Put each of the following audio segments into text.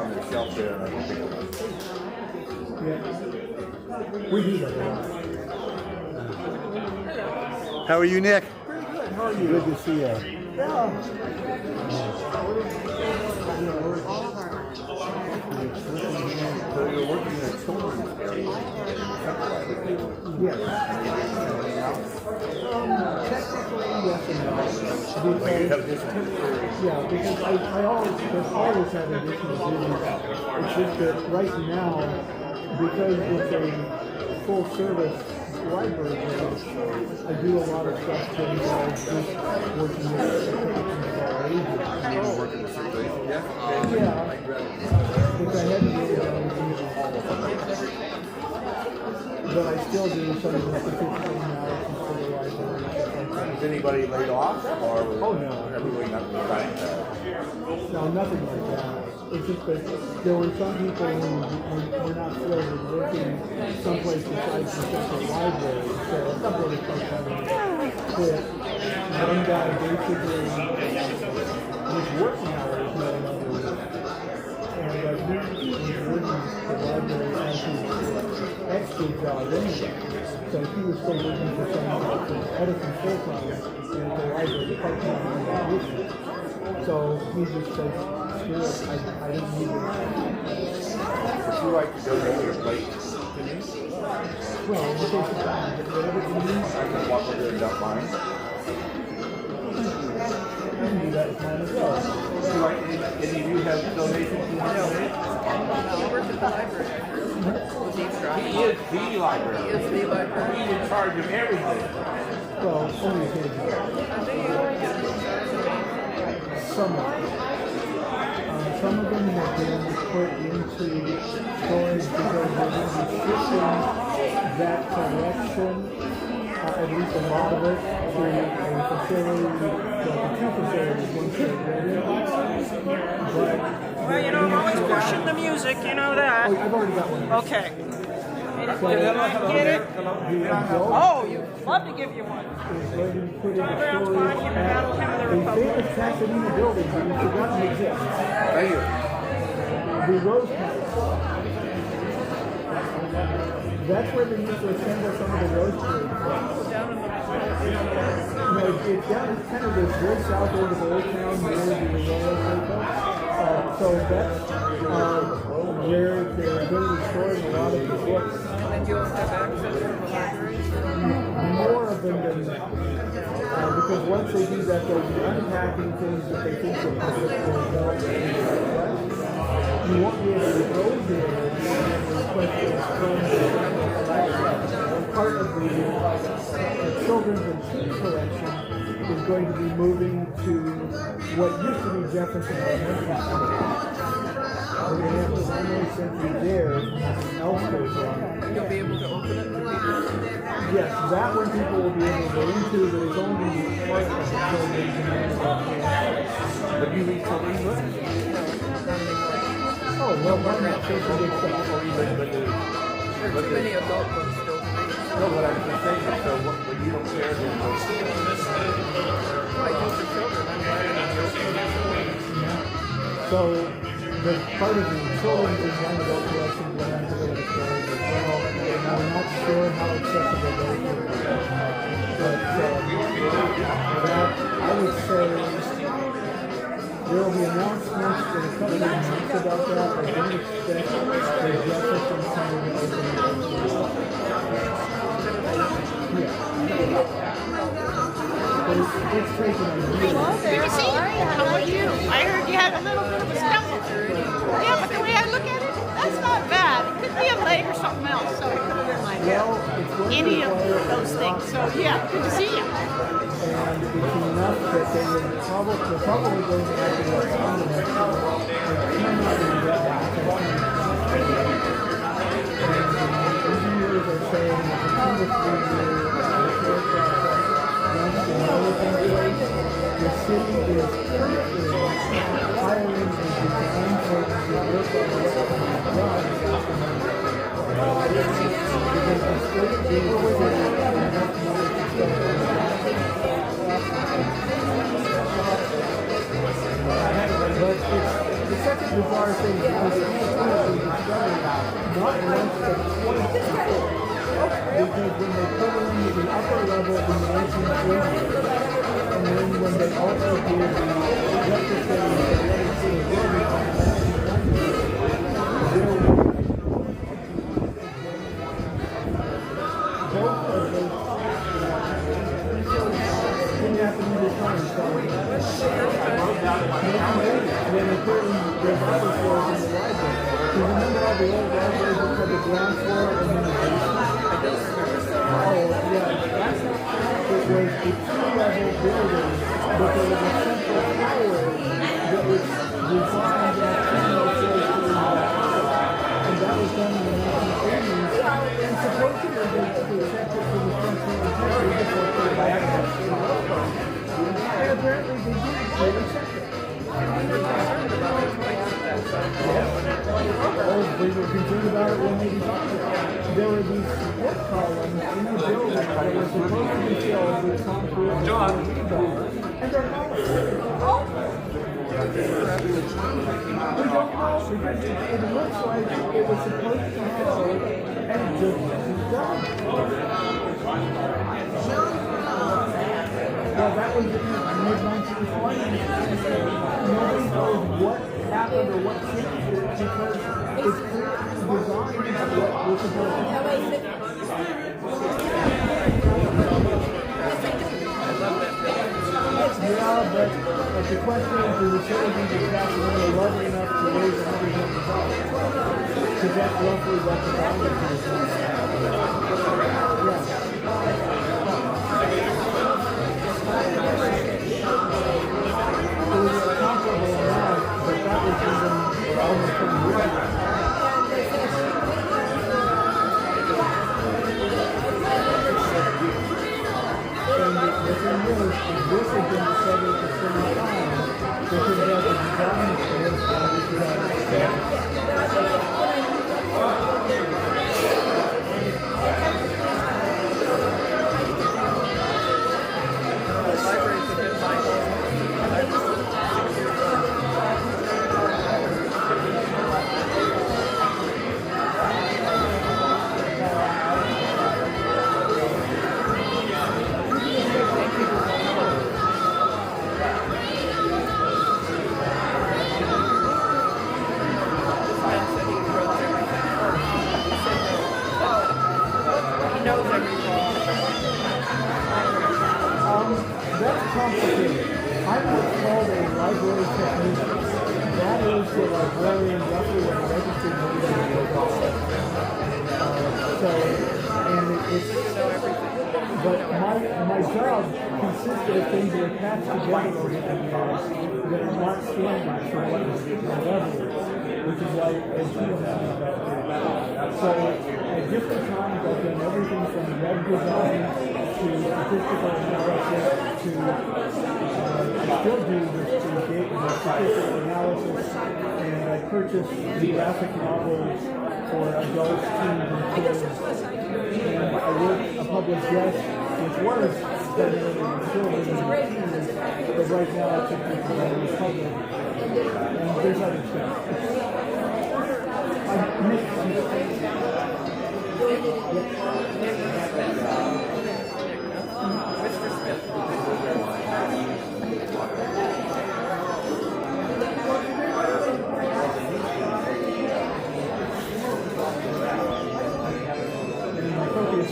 on their shelf there, and I don't think it was. Yeah. We do that a lot. How are you, Nick? Pretty good. How are you? Good to see you. Yeah. So you're working in a children's area. Yes. Technically, yes and no. Because I always have additional duties. It's just that right now, because it's a full service library, I do a lot of stuff that involves just working with Working the circulation, yeah? Yeah. Which I hadn't really done but I still do some of the statistical analysis for the library. Is anybody laid off, or Oh, no. everybody not trying to? No, nothing like that. It's just that there were some people who were not thrilled with working someplace besides the central library. So a couple of the folks had to quit. One guy basically his working hours no longer work. And he was working the library as his extra job anyway. So he was still working for someone else who's editing full-time and the library part-time. So he just said, screw it, I didn't need it. Would you like to donate your plate to me? Well, in the case of time, whatever you need, I can walk over there and dump mine. you can do that with mine as well. Would you like any of you have donations you want to donate? I worked at the library. Was eavesdropping. He is the library. He is the library. He's in charge of everything. Well, only occasionally. Some of them. Some of them have been put into storage because we're going to be shifting that collection, at least a lot of it, to a facility, well, two facilities, one for Well, you know, I'm always pushing the music, you know that. I've already got one. Okay. So, Get it? the adult Oh, you'd love to give you one. is going to be put in John Brown's storage Monument, at Altadena a Meadows. famous Altadena building that we've forgotten exists. Thank you. The Rose House. That's where they used to assemble some of the rose trees. No, it's down, it's kind of this very south end of Old Town near the Royal Hotel. So that's where they're going to be storing a lot of the books. And then you'll have access to the library. More of them than because once they do that, they'll be unpacking things that they think the public will want. You won't be able to go there and request it from the part of the children's and teen collection is going to be moving to what used to be Jefferson Elementary School. We're going to have the primary center there and nothing else goes on. You'll be able to open it for people. Yes, that one people will be able to go into, but it's only part of the children's and Have you read children's books? oh, well, why not? There's some good stuff. There are too many adult books still to read. No, but I was just saying, so when you don't care, then I do for children. I'm writing on children. So, the part of the children's and young adult collection will have to go to the storage as well. I'm not sure how accessible those are. But that, I would say, there will be announcements in a couple of months about that. I don't expect the Jefferson Center to open. Yeah. But it's taken a year. Good to see you. How are you? I heard you had a little bit of a stumble. Yeah, but the way I look at it, that's not bad. It could be a leg or something else, so it could have been like any of those things. So yeah, good to see you. And it's enough that they would probably going to have to work on the next one. They cannot do that. Engineers are saying that the 2 to 3 years repair process once the everything place, the city is currently hiring a design firm to work on this done. Because the state gave the city enough money to start. But it's such a bizarre thing because it was discovered not less than 20 people. Because when they put it into the upper level in the 1880s, and then when they also did the retrofitting of the other two buildings in the 1990s, both of those didn't happen either time. So then they put in their upper floors in the library. Do you remember all the old libraries that had the ground floor and then the basement? Oh, yeah. It was a two-level building, but there was a central tower that was designed at 1006 and that was done in the 1980s. And supposedly they checked it for the central integrity before they had it. And apparently they didn't really check it. Oh, they were concerned about it when they designed it. There were these support columns in the building that were supposed to be filled with concrete and rebar, and they're not. We don't know because it looks like it was supposed to hold and it just wasn't done. Well, that was in the mid-1920s. Nobody knows what happened or what changed it because it's clearly designed what was supposed to happen. Yeah, but the question is, do the citizens of Sacramento love it enough to raise $100 million? Because that's roughly what the value of this is. Yeah. It was a comparable amount, but that was even almost 20 years ago. And the thing is, if this had been discovered at the same time, they could have the design experience and we could have Libraries have been my that's complicated. I'm what's called a library technician. That is the librarian roughly what a registered notary would call it. But my job consisted of things that are patched together over the years that are not standard for what is my level is, which is why I feel about it. So at different times I've done everything from web design to statistical analysis to still do the statistical analysis, and I purchased the graphic novels for adults, teens, and kids. And I work a public desk, which was primarily in children and teens, but right now I took it to the public. And there's other stuff. Mr. Smith.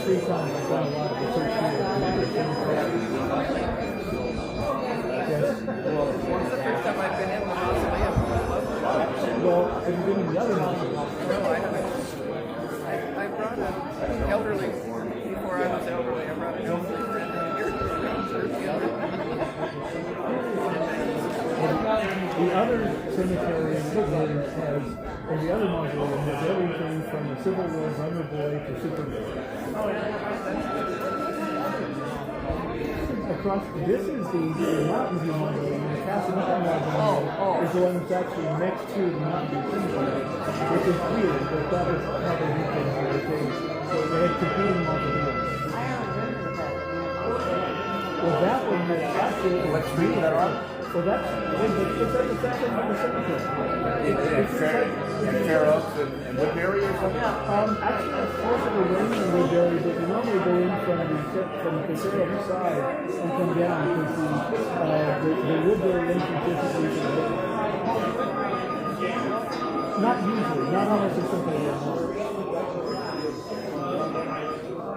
Free time, I've done a lot of research here. Yes. Well, it's the first time I've been in the mausoleum. Well, have you been in the other mausoleum? No, I haven't. I brought an elderly, before I was elderly, I brought an elderly friend here to The other cemetery in Woodland has, or the other mausoleum has everything from the Civil War Runner Boy to Superman. Across, this is the Mountain View Mausoleum, the Casanova Mausoleum is the one that's actually next to the Mountain View Cemetery, which is weird, but that was how they did things in the days. So they had competing mausoleums. Well, that one was actually, What street is that on? Well, that's it's like the south end of the cemetery. And Fair Oaks and Woodbury or something? Actually, it's closer to Wayne and Woodbury, but you normally go in from the Paseo side and come down because the Woodbury entrance isn't usually open. Not usually, not unless it's something else.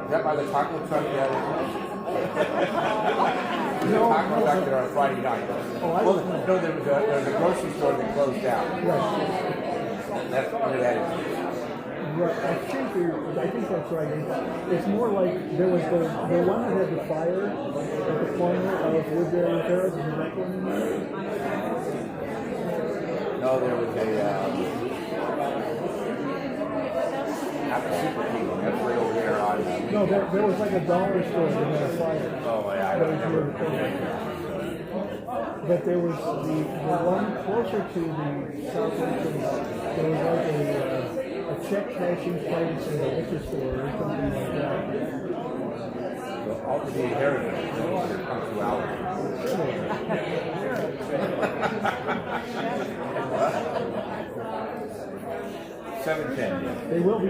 Is that by the taco truck that No, taco truck there on Friday night? Oh, I Well, don't know. no, there was a grocery store that closed down. Right. That's where that is. Right. I think that's right. It's more like there was the one that had the fire at the corner of Woodbury and Ferry. Is that one in there? No, there was not the Super King. That's way over there on. No, there was like a dollar store that had a fire. Oh yeah, I That don't was remember. where the corner. But there was the one closer to the south entrance. There was like a check cashing place in the liquor store or something like that. So Altadena Heritage, your punctuality. 7:10. They will be.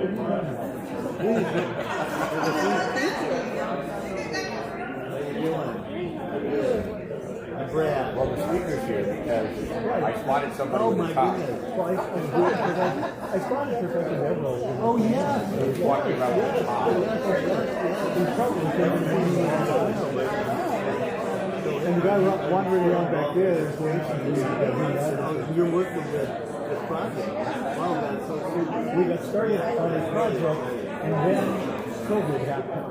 Brad. Well, the speaker's here because I spotted somebody Oh with my a top. goodness. Well, I spotted Professor Beverly. Oh yeah. He was walking around with a top. He's probably and the guy wandering around back there is you're working with this project. Wow, that's so cool. We got started on this project and then COVID happened.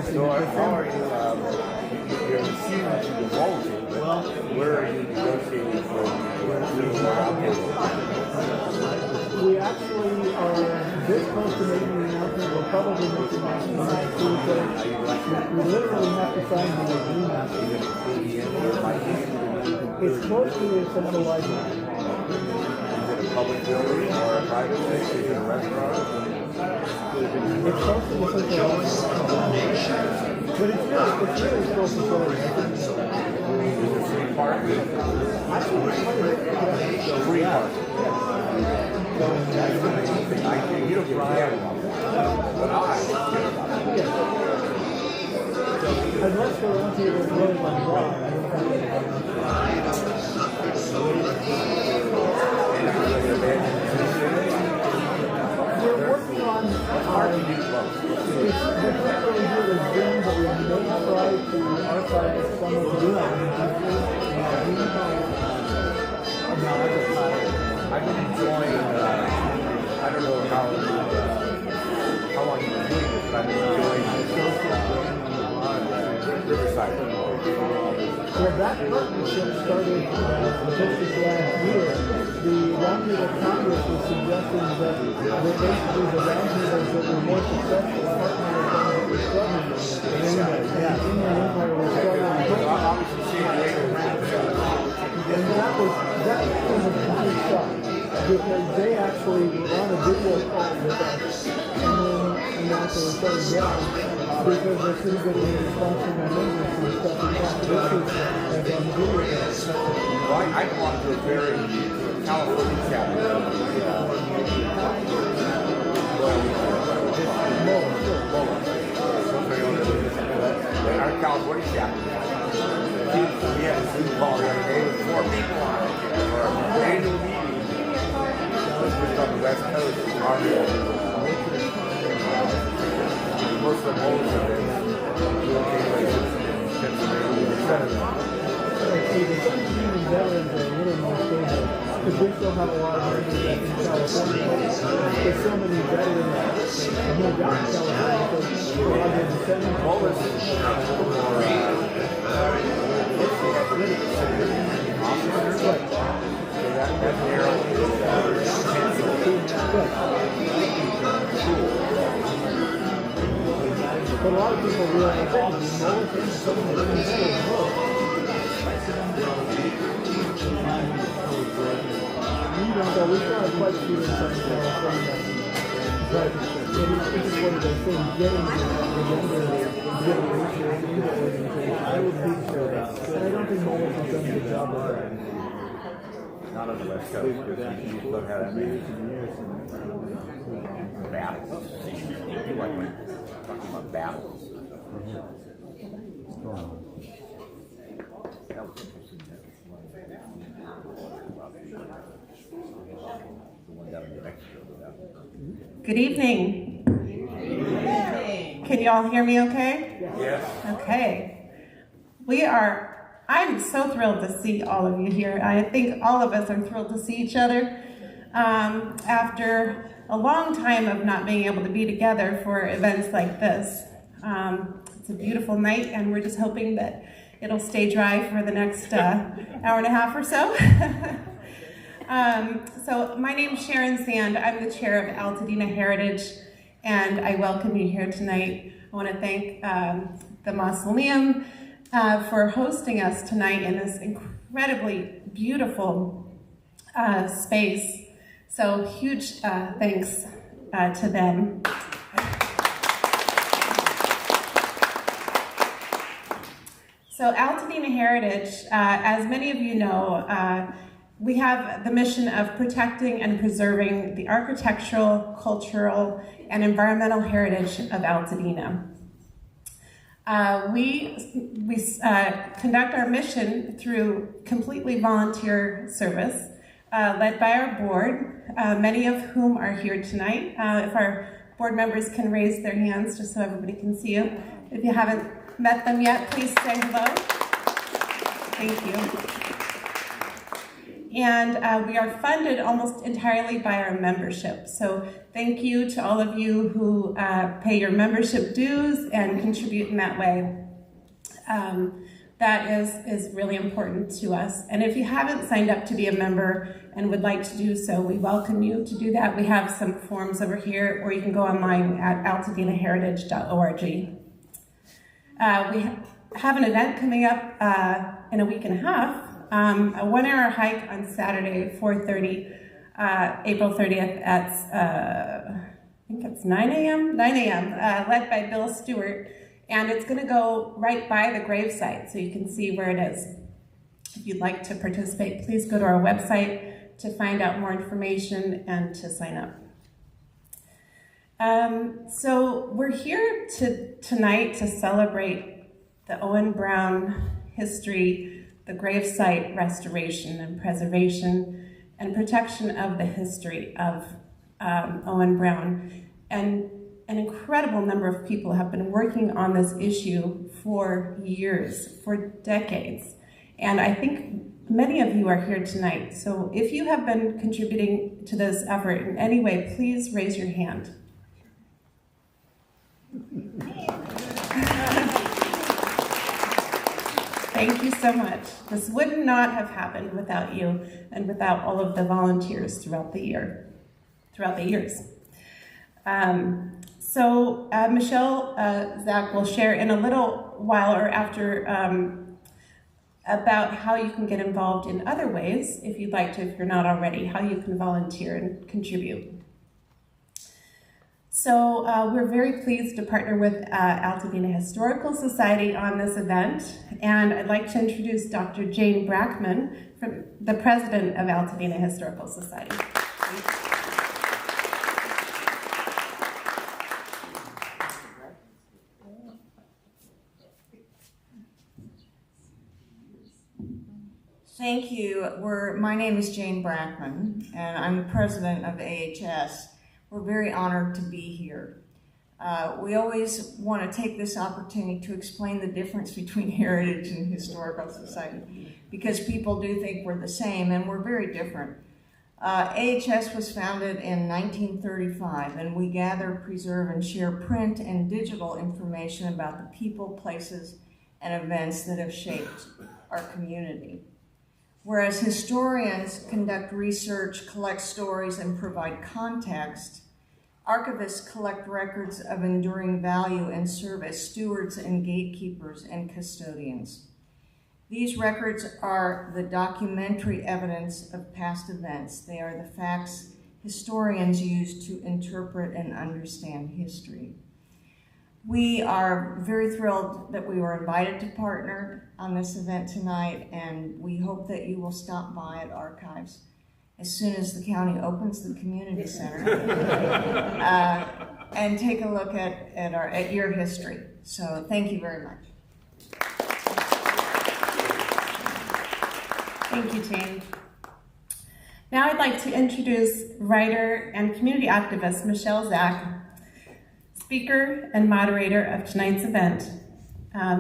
So how are you, you're refusing to divulge it, but where are you negotiating for we actually are this close to making an announcement. We'll probably make an announcement next Tuesday. We literally have to sign the agreement. It's close to the Central Library. Is it a public building or a private place? Is it a restaurant? It's close to the Central Library. But it's really close to the Is it free parking? Actually, it's quite a bit. Free parking. You don't get catalog. But Unless they're on to the road on block, we're working on hard to do close. we can't really do it as Zoom, but we may try to archive some of the I've been enjoying, I don't know how long you've been doing this, but I've been enjoying Riverside. Well, that partnership started just this last year. The Roundtable Congress was suggesting that basically the roundtables that were more successful partnered with them that were struggling. And the Inland Empire was struggling. Obviously, seeing And that was a complete shock because they actually were on a video call with us and then announced they were shutting down because they couldn't get any response from their members and stuff like that. This was on the video. Well, I belong to a very California chapter. Our California chapter. We had a Zoom call the other day with 4 people on it for our annual meeting. Just on the West Coast, most of the bowls have been See, the 17 veterans are a little more stable because we still have a lot of veterans in California. There's so many veterans who moved out in California because a lot of the descendants. What was that narrow But a lot of people realize that some of the things still work. We don't know. We still have quite a few in Southern California. But It's one of those things, getting the younger generation into the organization, I would be for that. But I don't think Mullis has done a good job of that. Not on the West Coast, because you look at it, battles. You like when talking about battles. That was interesting. The one down in New Mexico. Good evening. Can you all hear me okay? Yes. Okay. I'm so thrilled to see all of you here. I think all of us are thrilled to see each other after a long time of not being able to be together for events like this. It's a beautiful night, and we're just hoping that it'll stay dry for the next hour and a half or so. So my name is Sharon Sand. I'm the chair of Altadena Heritage, and I welcome you here tonight. I want to thank the Mausoleum for hosting us tonight in this incredibly beautiful space. So huge thanks to them. So Altadena Heritage, as many of you know, we have the mission of protecting and preserving the architectural, cultural, and environmental heritage of Altadena. We conduct our mission through completely volunteer service, led by our board, many of whom are here tonight. If our board members can raise their hands just so everybody can see you. If you haven't met them yet, please say hello. Thank you. And we are funded almost entirely by our membership. So thank you to all of you who pay your membership dues and contribute in that way. That is really important to us. And if you haven't signed up to be a member and would like to do so, we welcome you to do that. We have some forms over here, or you can go online at altadenaheritage.org. We have an event coming up in a week and a half. A 1 hour hike on Saturday, 4:30, April 30th at, I think it's 9 a.m., led by Bill Stewart. And it's gonna go right by the gravesite, so you can see where it is. If you'd like to participate, please go to our website to find out more information and to sign up. So we're here tonight to celebrate the Owen Brown history, the gravesite restoration and preservation and protection of the history of Owen Brown. And an incredible number of people have been working on this issue for years, for decades. And I think many of you are here tonight. So if you have been contributing to this effort in any way, please raise your hand. Thank you so much. This would not have happened without you and without all of the volunteers throughout the years. So Michele Zack will share in a little while or after about how you can get involved in other ways, if you'd like to, if you're not already, how you can volunteer and contribute. So we're very pleased to partner with Altadena Historical Society on this event, and I'd like to introduce Dr. Jane Brackman, the president of Altadena Historical Society. Thank you. My name is Jane Brackman, and I'm the president of AHS. We're very honored to be here. We always want to take this opportunity to explain the difference between Heritage and Historical Society, because people do think we're the same, and we're very different. AHS was founded in 1935, and we gather, preserve, and share print and digital information about the people, places, and events that have shaped our community. Whereas historians conduct research, collect stories, and provide context, archivists collect records of enduring value and serve as stewards and gatekeepers and custodians. These records are the documentary evidence of past events. They are the facts historians use to interpret and understand history. We are very thrilled that we were invited to partner on this event tonight, and we hope that you will stop by at Archives as soon as the county opens the community center and take a look at your history. So thank you very much. Thank you, Jane. Now I'd like to introduce writer and community activist Michele Zack, speaker and moderator of tonight's event.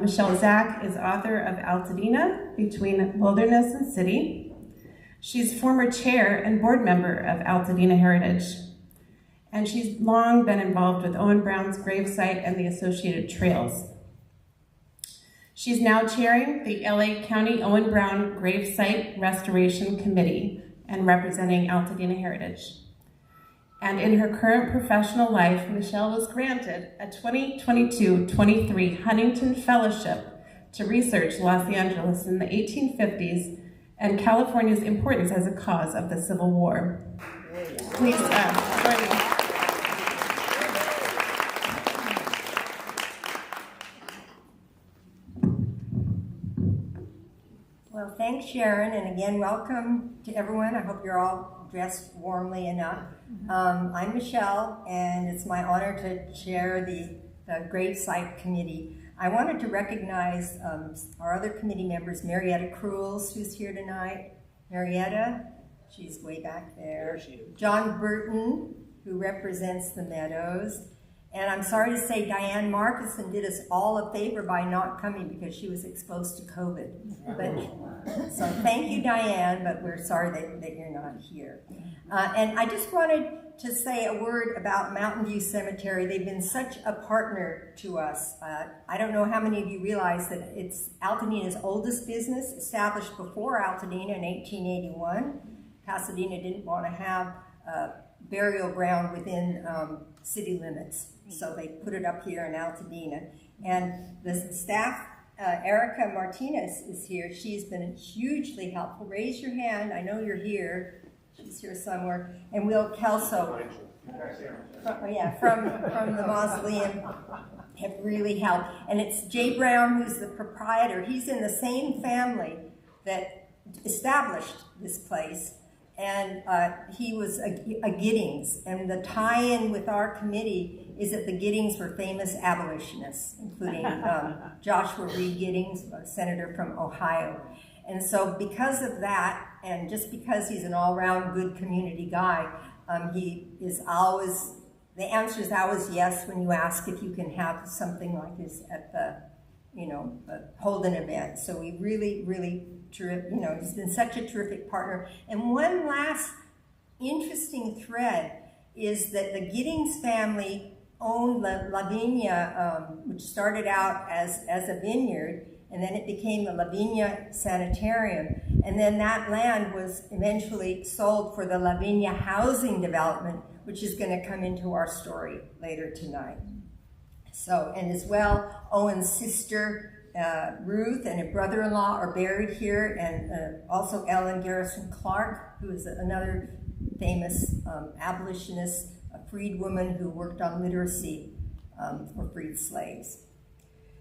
Michele Zack is author of Altadena, Between Wilderness and City. She's former chair and board member of Altadena Heritage, and she's long been involved with Owen Brown's Gravesite and the associated trails. She's now chairing the LA County Owen Brown Gravesite Restoration Committee and representing Altadena Heritage. And in her current professional life, Michele was granted a 2022-23 Huntington Fellowship to research Los Angeles in the 1850s and California's importance as a cause of the Civil War. Please join me. Well, thanks, Sharon, and again, welcome to everyone. I hope you're all dressed warmly enough. I'm Michele, and it's my honor to chair the Gravesite Committee. I wanted to recognize our other committee members, Marietta Cruels, who's here tonight. Marietta, she's way back there. John Burton, who represents the Meadows. And I'm sorry to say Diane Markison did us all a favor by not coming because she was exposed to COVID. So thank you, Diane, but we're sorry that you're not here. And I just wanted to say a word about Mountain View Cemetery. They've been such a partner to us. I don't know how many of you realize that it's Altadena's oldest business, established before Altadena in 1881. Pasadena didn't want to have burial ground within city limits, so they put it up here in Altadena. And the staff, Erica Martinez is here. She's been hugely helpful. Raise your hand. I know you're here. She's here somewhere. And Will Kelso, from the mausoleum, have really helped. And it's Jay Brown, who's the proprietor. He's in the same family that established this place. And he was a Giddings. And the tie-in with our committee is that the Giddings were famous abolitionists, including Joshua Reed Giddings, a senator from Ohio. And so because of that, and just because he's an all-round good community guy, he is always, the answer is always yes when you ask if you can have something like this at the, hold an event. So we really, really, he's been such a terrific partner. And one last interesting thread is that the Giddings family owned La Viña, which started out as a vineyard, and then it became the La Viña Sanitarium. And then that land was eventually sold for the La Viña housing development, which is going to come into our story later tonight. So, and as well, Owen's sister, Ruth, and her brother-in-law are buried here, and also Ellen Garrison Clark, who is another famous abolitionist, a freed woman who worked on literacy for freed slaves.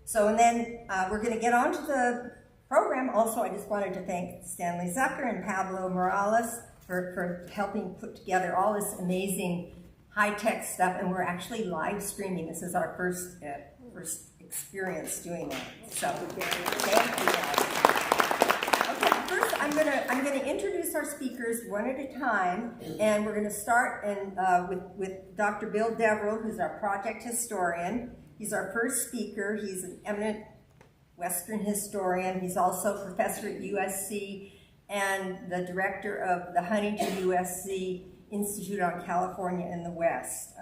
So, and then we're going to get on to the program. Also, I just wanted to thank Stanley Zucker and Pablo Morales for helping put together all this amazing high-tech stuff, and we're actually live streaming. This is our first experience doing that. So, thank you guys. Okay, first I'm gonna introduce our speakers one at a time, and we're gonna start with Dr. Bill Deverell, who's our project historian. He's our first speaker. He's an eminent Western historian. He's also a professor at USC and the director of the Huntington USC Institute on California in the West.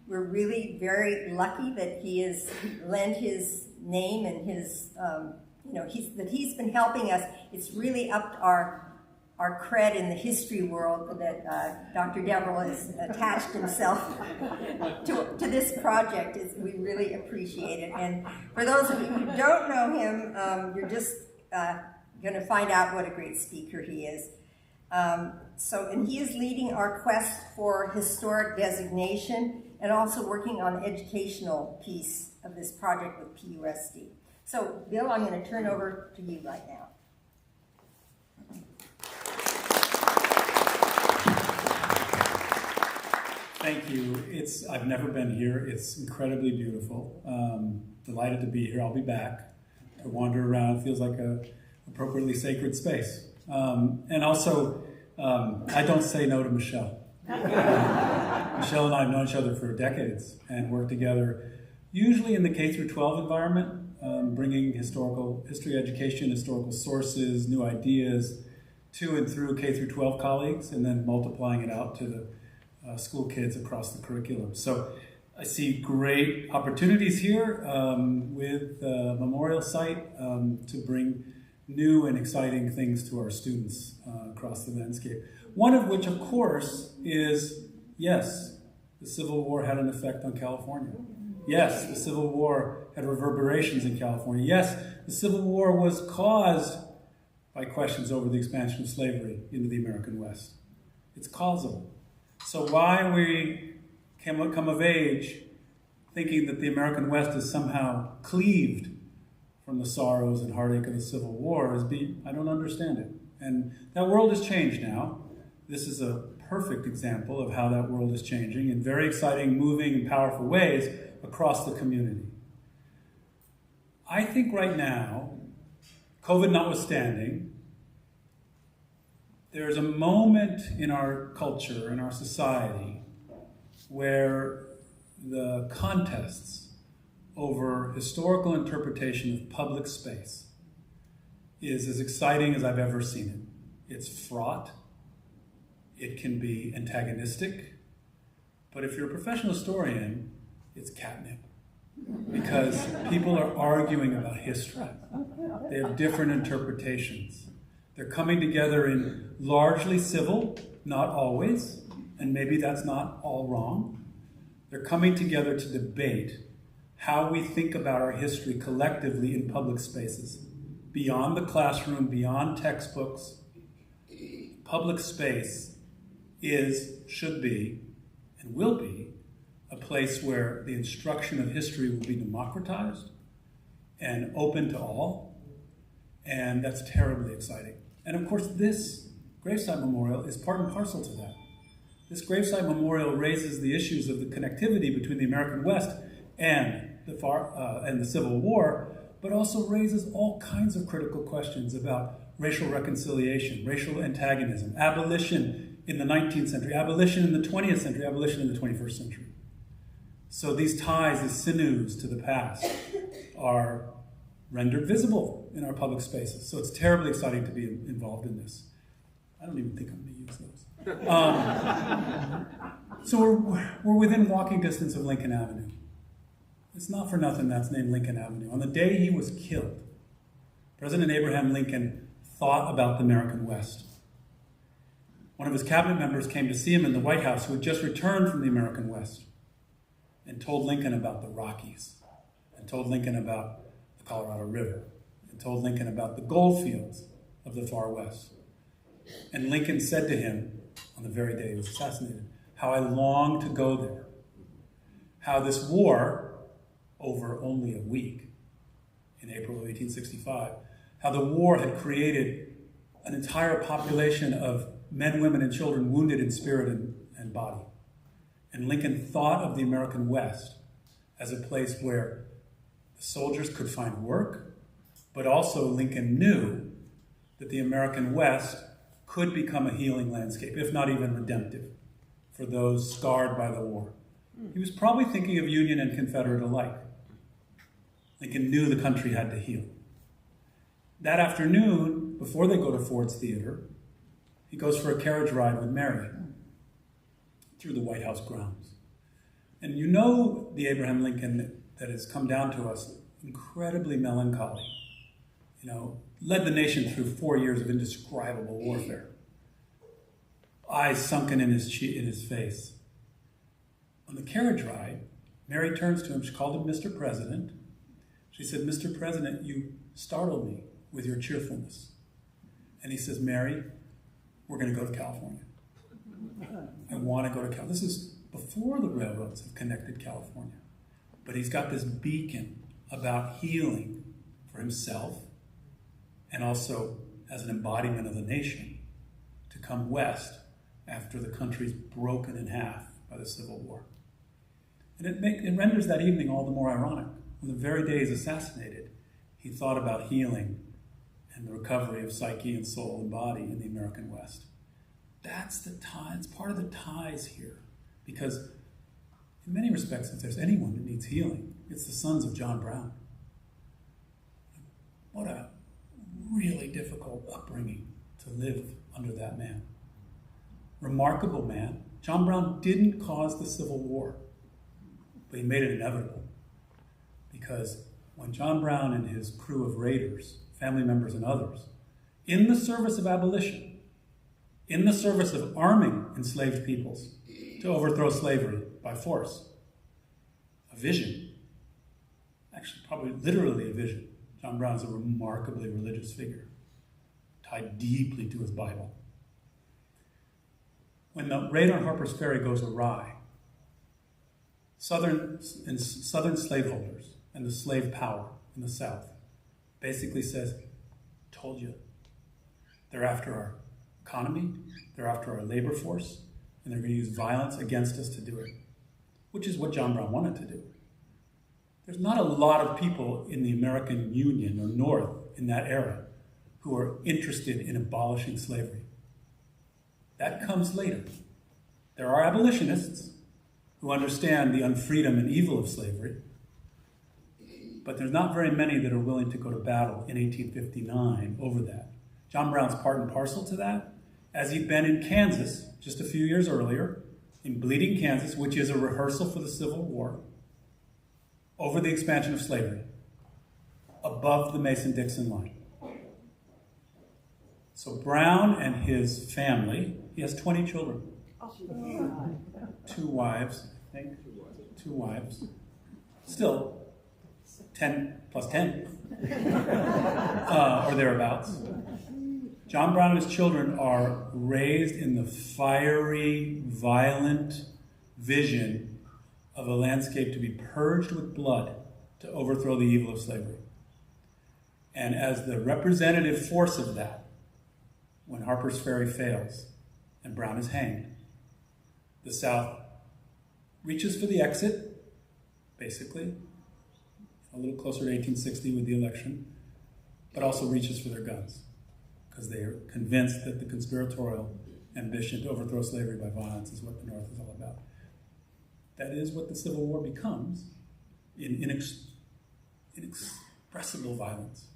We're really very lucky that he has lent his name and his, that he's been helping us. It's really upped our cred in the history world that Dr. Deverell has attached himself to this project. We really appreciate it. And for those of you who don't know him, you're just going to find out what a great speaker he is. And he is leading our quest for historic designation and also working on the educational piece of this project with PUSD. So, Bill, I'm going to turn over to you right now. Thank you. I've never been here. It's incredibly beautiful. Delighted to be here. I'll be back to wander around. It feels like a appropriately sacred space. And also, I don't say no to Michele. Michele and I have known each other for decades and worked together, usually in the K through 12 environment, bringing history education, historical sources, new ideas to and through K through 12 colleagues, and then multiplying it out to the school kids across the curriculum. So I see great opportunities here with the memorial site to bring new and exciting things to our students across the landscape. One of which, of course, is, yes, the Civil War had an effect on California. Yes, the Civil War had reverberations in California. Yes, the Civil War was caused by questions over the expansion of slavery into the American West. It's causal. So why we come of age thinking that the American West is somehow cleaved from the sorrows and heartache of the Civil War I don't understand it. And that world has changed now. This is a perfect example of how that world is changing in very exciting, moving, and powerful ways across the community. I think right now, COVID notwithstanding, there's a moment in our culture, in our society, where the contests over historical interpretation of public space is as exciting as I've ever seen it. It's fraught. It can be antagonistic. But if you're a professional historian, it's catnip. Because people are arguing about history. They have different interpretations. They're coming together in largely civil, not always, and maybe that's not all wrong. They're coming together to debate how we think about our history collectively in public spaces. Beyond the classroom, beyond textbooks, public space should be, and will be, a place where the instruction of history will be democratized and open to all, and that's terribly exciting. And of course, this Gravesite Memorial is part and parcel to that. This Gravesite Memorial raises the issues of the connectivity between the American West and the Civil War, but also raises all kinds of critical questions about racial reconciliation, racial antagonism, abolition in the 19th century, abolition in the 20th century, abolition in the 21st century. So these ties, these sinews to the past are rendered visible in our public spaces. So it's terribly exciting to be involved in this. I don't even think I'm going to use those. So we're within walking distance of Lincoln Avenue. It's not for nothing that's named Lincoln Avenue. On the day he was killed, President Abraham Lincoln thought about the American West. One of his cabinet members came to see him in the White House who had just returned from the American West and told Lincoln about the Rockies, and told Lincoln about the Colorado River, and told Lincoln about the gold fields of the far West. And Lincoln said to him on the very day he was assassinated, how I long to go there. How this war, over only a week, in April of 1865, how the war had created an entire population of men, women, and children wounded in spirit and body. And Lincoln thought of the American West as a place where the soldiers could find work, but also Lincoln knew that the American West could become a healing landscape, if not even redemptive, for those scarred by the war. He was probably thinking of Union and Confederate alike. Lincoln knew the country had to heal. That afternoon, before they go to Ford's Theater, he goes for a carriage ride with Mary through the White House grounds. And you know the Abraham Lincoln that has come down to us, incredibly melancholy, led the nation through 4 years of indescribable warfare. Eyes sunken in his face. On the carriage ride, Mary turns to him, she called him Mr. President. She said, Mr. President, you startled me with your cheerfulness. And he says, Mary, we're going to go to California. I want to go to California. This is before the railroads have connected California. But he's got this beacon about healing for himself and also as an embodiment of the nation to come west after the country's broken in half by the Civil War. And it renders that evening all the more ironic. On the very day he's assassinated, he thought about healing and the recovery of psyche and soul and body in the American West. That's the tie. It's part of the ties here. Because in many respects, if there's anyone that needs healing, it's the sons of John Brown. What a really difficult upbringing to live under that man. Remarkable man. John Brown didn't cause the Civil War, but he made it inevitable. Because when John Brown and his crew of raiders, family members and others, in the service of abolition, in the service of arming enslaved peoples to overthrow slavery by force, a vision, actually probably literally a vision. John Brown is a remarkably religious figure, tied deeply to his Bible. When the raid on Harper's Ferry goes awry, Southern slaveholders and the slave power in the South basically says, told you. They're after our economy, they're after our labor force, and they're going to use violence against us to do it, which is what John Brown wanted to do. There's not a lot of people in the American Union or North in that era who are interested in abolishing slavery. That comes later. There are abolitionists who understand the unfreedom and evil of slavery, but there's not very many that are willing to go to battle in 1859 over that. John Brown's part and parcel to that, as he'd been in Kansas just a few years earlier, in Bleeding, Kansas, which is a rehearsal for the Civil War, over the expansion of slavery, above the Mason-Dixon line. So Brown and his family, he has 20 children. 2 wives, I think. 2 wives. Still, 10 plus 10, or thereabouts. John Brown and his children are raised in the fiery, violent vision of a landscape to be purged with blood to overthrow the evil of slavery. And as the representative force of that, when Harper's Ferry fails and Brown is hanged, the South reaches for the exit, basically, a little closer to 1860 with the election, but also reaches for their guns, because they are convinced that the conspiratorial ambition to overthrow slavery by violence is what the North is all about. That is what the Civil War becomes in inexpressible violence.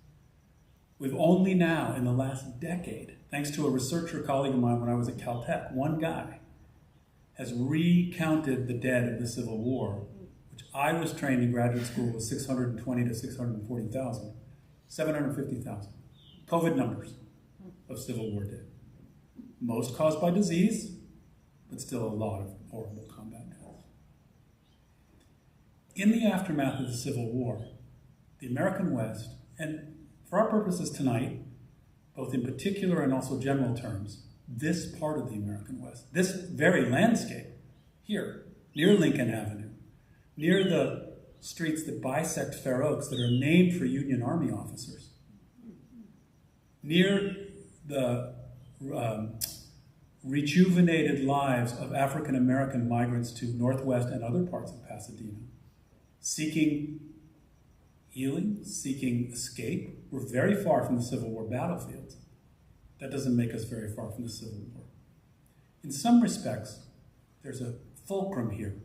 We've only now, in the last decade, thanks to a researcher colleague of mine when I was at Caltech, one guy has recounted the dead of the Civil War, which I was trained in graduate school was 620 to 640,000, 750,000. COVID numbers of Civil War dead. Most caused by disease, but still a lot of horrible combat deaths. In the aftermath of the Civil War, the American West, and for our purposes tonight, both in particular and also general terms, this part of the American West, this very landscape here, near Lincoln Avenue, near the streets that bisect Fair Oaks that are named for Union Army officers, near the rejuvenated lives of African American migrants to Northwest and other parts of Pasadena, seeking healing, seeking escape. We're very far from the Civil War battlefields. That doesn't make us very far from the Civil War. In some respects, there's a fulcrum here.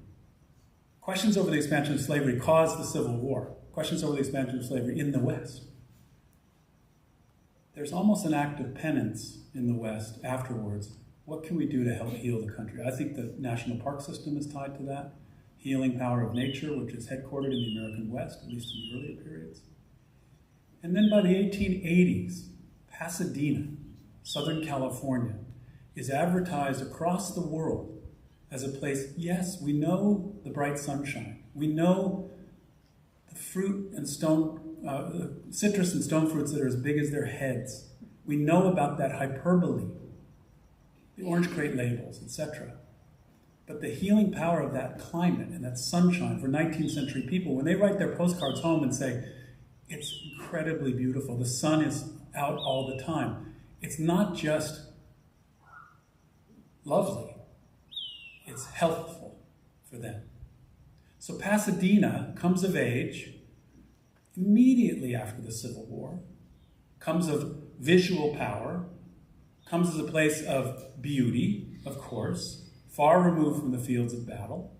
Questions over the expansion of slavery caused the Civil War. Questions over the expansion of slavery in the West. There's almost an act of penance in the West afterwards. What can we do to help heal the country? I think the national park system is tied to that. Healing power of nature, which is headquartered in the American West, at least in the earlier periods. And then by the 1880s, Pasadena, Southern California, is advertised across the world as a place, yes, we know the bright sunshine. We know the fruit and citrus and stone fruits that are as big as their heads. We know about that hyperbole the orange crate labels, etc. But the healing power of that climate and that sunshine for 19th century people, when they write their postcards home and say, it's incredibly beautiful, the sun is out all the time, it's not just lovely, it's healthful for them. So Pasadena comes of age immediately after the Civil War, comes of visual power, comes as a place of beauty, of course, far removed from the fields of battle.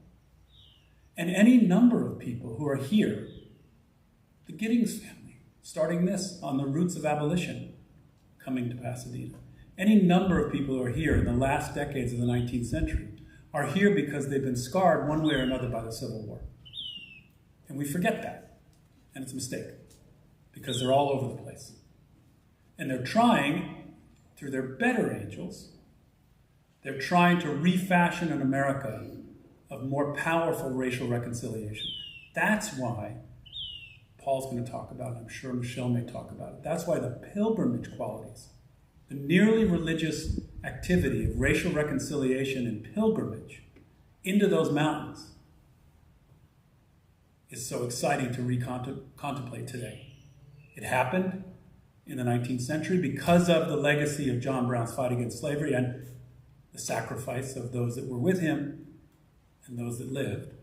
And any number of people who are here, the Giddings family, starting this on the roots of abolition, coming to Pasadena. Any number of people who are here in the last decades of the 19th century are here because they've been scarred one way or another by the Civil War. And we forget that. And it's a mistake, because they're all over the place. And they're trying, through their better angels, they're trying to refashion an America of more powerful racial reconciliation. That's why Paul's going to talk about it. I'm sure Michele may talk about it. That's why the pilgrimage qualities, the nearly religious activity of racial reconciliation and pilgrimage into those mountains is so exciting to contemplate today. It happened in the 19th century because of the legacy of John Brown's fight against slavery and the sacrifice of those that were with him and those that lived.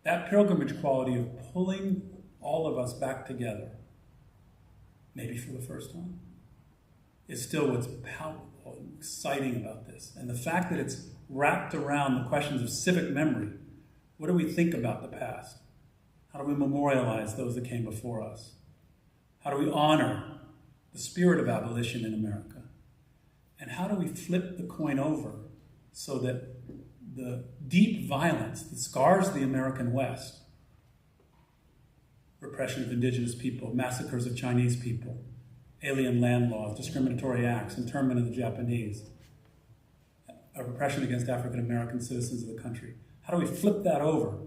That pilgrimage quality of pulling all of us back together, maybe for the first time, is still what's powerful and exciting about this. And the fact that it's wrapped around the questions of civic memory. What do we think about the past? How do we memorialize those that came before us? How do we honor the spirit of abolition in America? And how do we flip the coin over so that the deep violence that scars the American West, repression of indigenous people, massacres of Chinese people, alien land laws, discriminatory acts, internment of the Japanese, a repression against African American citizens of the country. How do we flip that over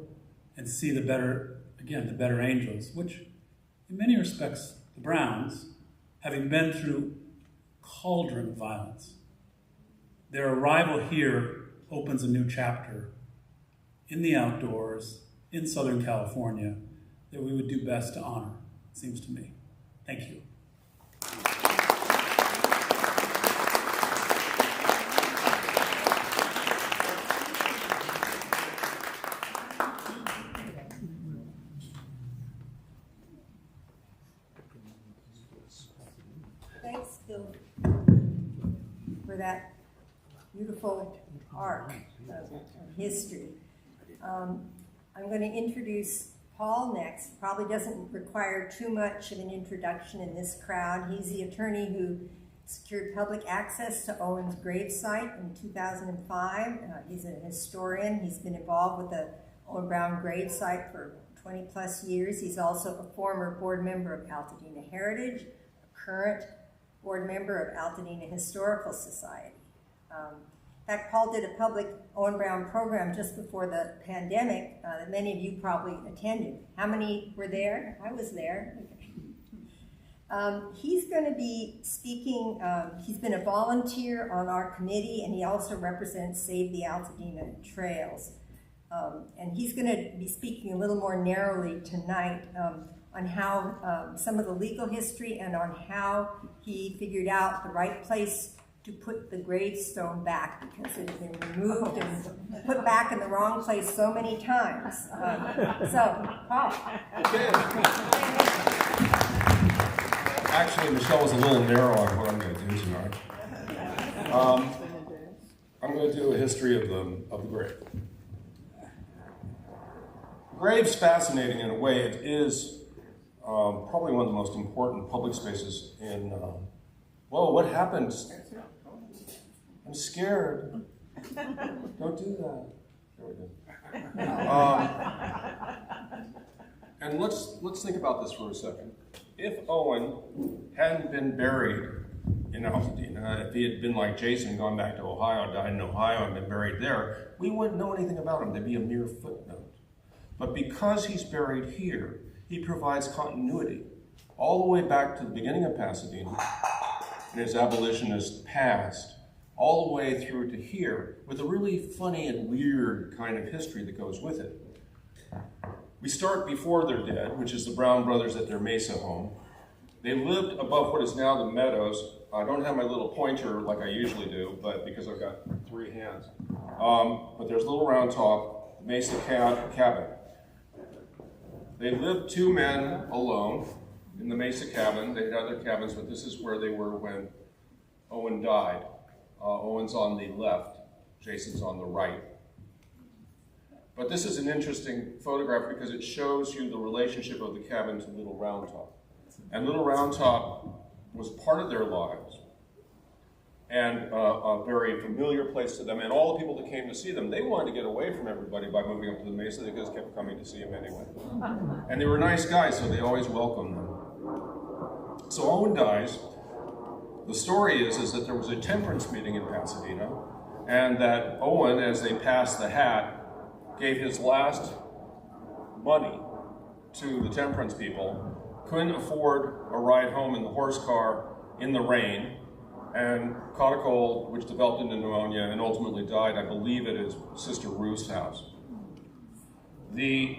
and see the better angels, which in many respects, the Browns, having been through cauldron of violence, their arrival here opens a new chapter in the outdoors, in Southern California, that we would do best to honor, it seems to me. Thank you. Thanks, Bill, for that beautiful arc of history. I'm going to introduce Paul next. Probably doesn't require too much of an introduction in this crowd. He's the attorney who secured public access to Owen's gravesite in 2005. He's a historian. He's been involved with the Owen Brown gravesite for 20 plus years. He's also a former board member of Altadena Heritage, a current board member of Altadena Historical Society. In fact, Paul did a public Owen Brown program just before the pandemic that many of you probably attended. How many were there? I was there. He's going to be speaking. He's been a volunteer on our committee, and he also represents Save the Altadena Trails. And he's going to be speaking a little more narrowly tonight on how some of the legal history and on how he figured out the right place to put the gravestone back, because it had been removed and put back in the wrong place so many times. So, Paul. Okay. Actually, Michele was a little narrow on what I'm going to do tonight. I'm going to do a history of the grave. The grave's fascinating in a way. It is probably one of the most important public spaces in, whoa, what happened? I'm scared. Don't do that. There we go. And let's think about this for a second. If Owen hadn't been buried in Altadena, if he had been like Jason, gone back to Ohio, died in Ohio, and been buried there, we wouldn't know anything about him. There'd be a mere footnote. But because he's buried here, he provides continuity all the way back to the beginning of Pasadena in his abolitionist past, all the way through to here, with a really funny and weird kind of history that goes with it. We start before they're dead, which is the Brown brothers at their Mesa home. They lived above what is now the Meadows. I don't have my little pointer like I usually do, but because I've got 3 hands. But there's a little round top, Mesa cabin. They lived 2 men alone in the Mesa cabin. They had other cabins, but this is where they were when Owen died. Owen's on the left, Jason's on the right. But this is an interesting photograph because it shows you the relationship of the cabin to Little Round Top. And Little Round Top was part of their lives and a very familiar place to them. And all the people that came to see them, they wanted to get away from everybody by moving up to the Mesa. They just kept coming to see them anyway. And they were nice guys, so they always welcomed them. So Owen dies. The story is that there was a temperance meeting in Pasadena, and that Owen, as they passed the hat, gave his last money to the temperance people, couldn't afford a ride home in the horse car in the rain, and caught a cold, which developed into pneumonia, and ultimately died, I believe, at his sister Ruth's house. The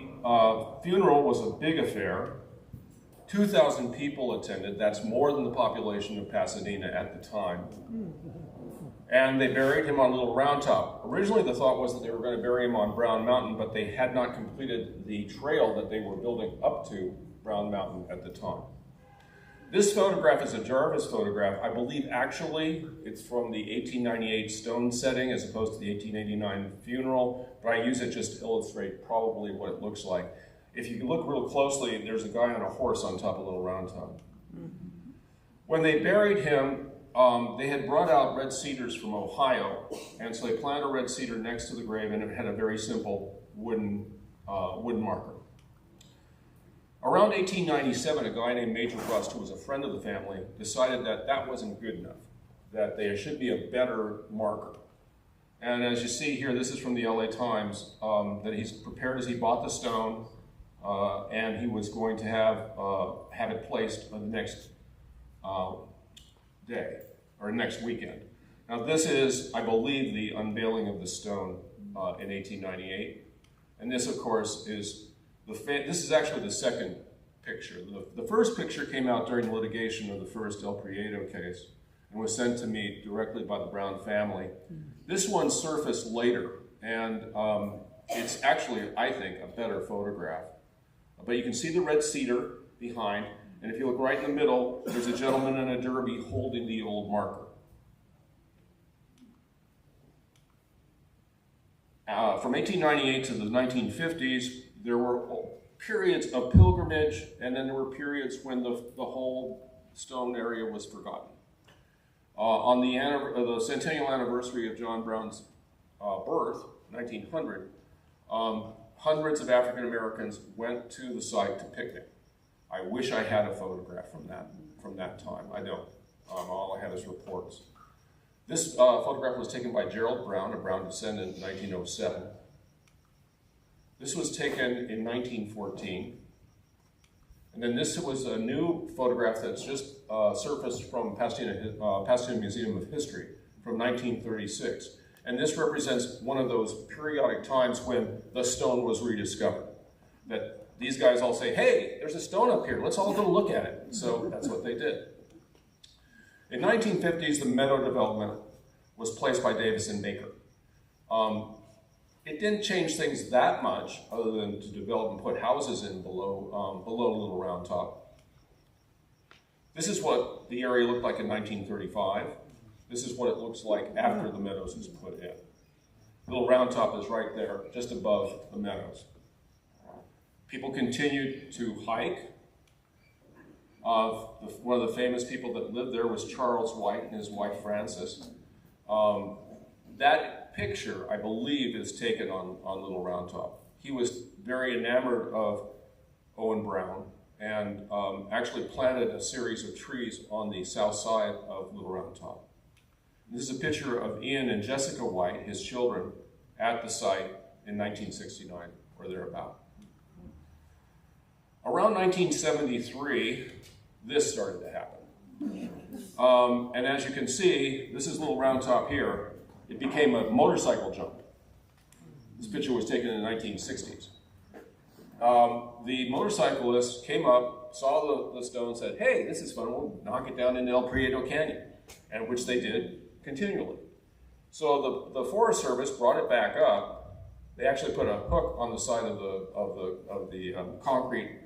funeral was a big affair. 2,000 people attended. That's more than the population of Pasadena at the time. And they buried him on Little Round Top. Originally, the thought was that they were going to bury him on Brown Mountain, but they had not completed the trail that they were building up to Brown Mountain at the time. This photograph is a Jarvis photograph. I believe actually it's from the 1898 stone setting as opposed to the 1889 funeral, but I use it just to illustrate probably what it looks like. If you look real closely, there's a guy on a horse on top of Little Round Top. When they buried him, they had brought out red cedars from Ohio, and so they planted a red cedar next to the grave, and it had a very simple wooden marker. Around 1897, a guy named Major Rust, who was a friend of the family, decided that that wasn't good enough, that there should be a better marker. And as you see here, this is from the LA Times, that he's prepared as he bought the stone, and he was going to have it placed on the next day, or next weekend. Now this is, I believe, the unveiling of the stone in 1898. And this, of course, is this is actually the second picture. The first picture came out during the litigation of the first El Prieto case and was sent to me directly by the Brown family. This one surfaced later, and it's actually, I think, a better photograph. But you can see the red cedar behind, and if you look right in the middle, there's a gentleman in a derby holding the old marker. From 1898 to the 1950s, there were periods of pilgrimage, and then there were periods when the whole stone area was forgotten. On the centennial anniversary of John Brown's birth, 1900, hundreds of African Americans went to the site to picnic. I wish I had a photograph from that time. I don't. All I have is reports. This photograph was taken by Gerald Brown, a Brown descendant, in 1907. This was taken in 1914. And then this was a new photograph that's just surfaced from Pasadena Museum of History from 1936. And this represents one of those periodic times when the stone was rediscovered. That these guys all say, hey, there's a stone up here, let's all go look at it. So that's what they did. In 1950s, the Meadow development was placed by Davis and Baker. It didn't change things that much, other than to develop and put houses in below Little Round Top. This is what the area looked like in 1935. This is what it looks like after the Meadows was put in. Little Round Top is right there, just above the Meadows. People continued to hike. One of the famous people that lived there was Charles White and his wife Frances. That picture, I believe, is taken on Little Round Top. He was very enamored of Owen Brown and actually planted a series of trees on the south side of Little Round Top. This is a picture of Ian and Jessica White, his children, at the site in 1969, or thereabout. Around 1973, this started to happen. And as you can see, this is Little Round Top here. It became a motorcycle jump. This picture was taken in the 1960s. The motorcyclist came up, saw the stone, said, hey, this is fun, we'll knock it down into El Prieto Canyon, and which they did continually. So the Forest Service brought it back up. They actually put a hook on the side of the concrete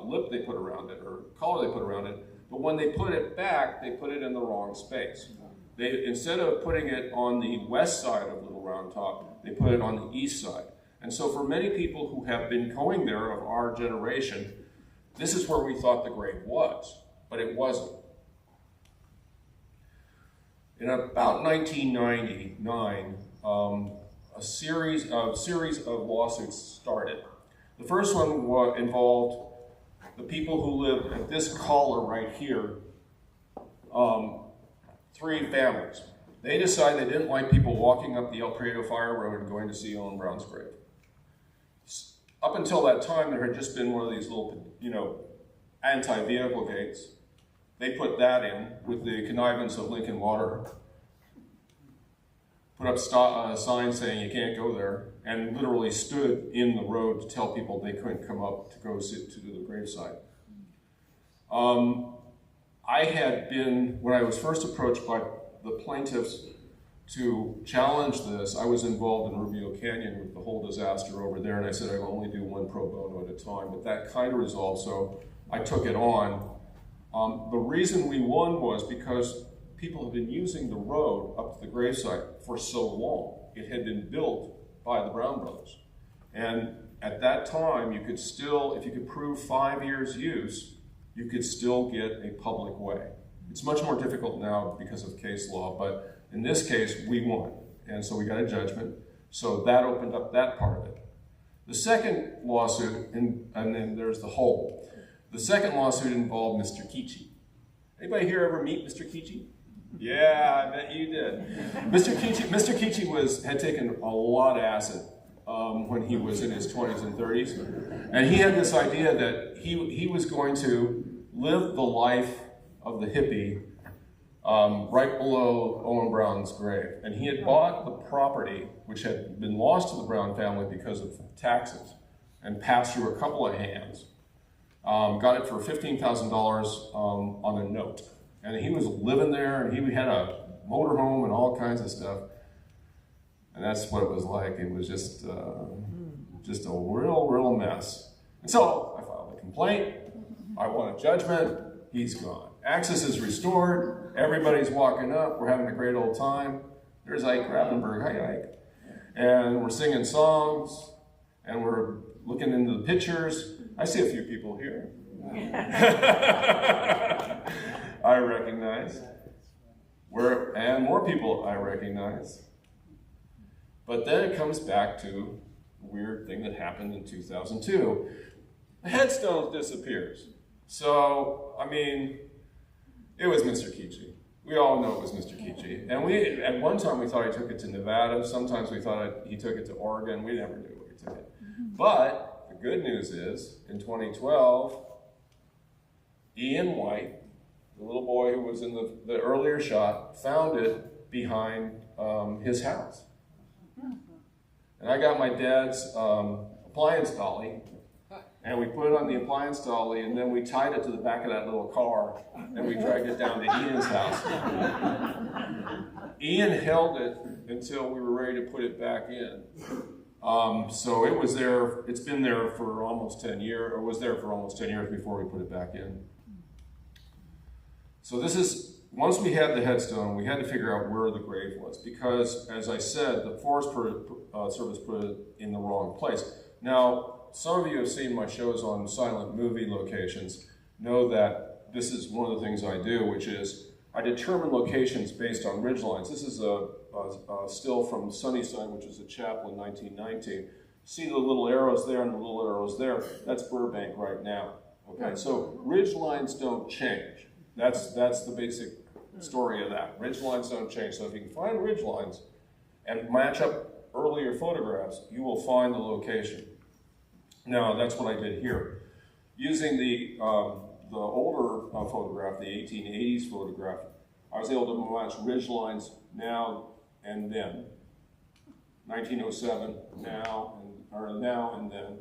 lip they put around it, or collar they put around it, but when they put it back, they put it in the wrong space. They, instead of putting it on the west side of Little Round Top, they put it on the east side. And so for many people who have been going there of our generation, this is where we thought the grave was, but it wasn't. In about 1999, a series of lawsuits started. The first one involved the people who lived at this collar right here, 3 families. They decided they didn't like people walking up the El Prieto Fire Road and going to see Owen Brown's grave. Up until that time, there had just been one of these little, anti-vehicle gates. They put that in with the connivance of Lincoln Water. Put up signs saying you can't go there, and literally stood in the road to tell people they couldn't come up to go to do the gravesite. I had been, when I was first approached by the plaintiffs to challenge this, I was involved in Rubio Canyon with the whole disaster over there, and I said I would only do one pro bono at a time, but that kind of resolved, so I took it on. The reason we won was because people have been using the road up to the gravesite for so long. It had been built by the Brown brothers. And at that time, you could still, if you could prove 5 years use, you could still get a public way. It's much more difficult now because of case law, but in this case, we won. And so we got a judgment. So that opened up that part of it. The second lawsuit, and then there's the whole. The second lawsuit involved Mr. Kichi. Anybody here ever meet Mr. Kichi? Yeah, I bet you did. Mr. Kichi had taken a lot of acid when he was in his 20s and 30s. And he had this idea that he was going to live the life of the hippie right below Owen Brown's grave. And he had bought the property, which had been lost to the Brown family because of taxes, and passed through a couple of hands. Got it for $15,000 on a note. And he was living there, and he had a motorhome and all kinds of stuff. And that's what it was like. It was just a real mess. And so I filed a complaint. I won a judgment. He's gone. Access is restored. Everybody's walking up. We're having a great old time. There's Ike Rappenberg. Hi, Ike. And we're singing songs, and we're looking into the pictures. I see a few people here. I recognize. And more people I recognize. But then it comes back to the weird thing that happened in 2002. The headstone disappears. So, I mean, it was Mr. Kichi. We all know it was Mr. Kichi. And at one time we thought he took it to Nevada. Sometimes we thought he took it to Oregon. We never knew where he took it. But the good news is, in 2012, Ian White, the little boy who was in the earlier shot, found it behind his house. And I got my dad's appliance dolly, and we put it on the appliance dolly, and then we tied it to the back of that little car, and we dragged it down to Ian's house. Ian held it until we were ready to put it back in. So it was there, it's been there for almost 10 years, or was there for almost 10 years before we put it back in. So this is, once we had the headstone, we had to figure out where the grave was, because, as I said, the Forest Service put it in the wrong place. Now, some of you have seen my shows on silent movie locations, know that this is one of the things I do, which is I determine locations based on ridgelines. This is a still from Sunnyside, which is a chapel in 1919. See the little arrows there and the little arrows there? That's Burbank right now. Okay, so ridgelines don't change. That's the basic story of that. Ridgelines don't change. So if you can find ridgelines and match up earlier photographs, you will find the location. Now, that's what I did here. Using the the older photograph, the 1880s photograph, I was able to match ridge lines now and then. 1907, now and then.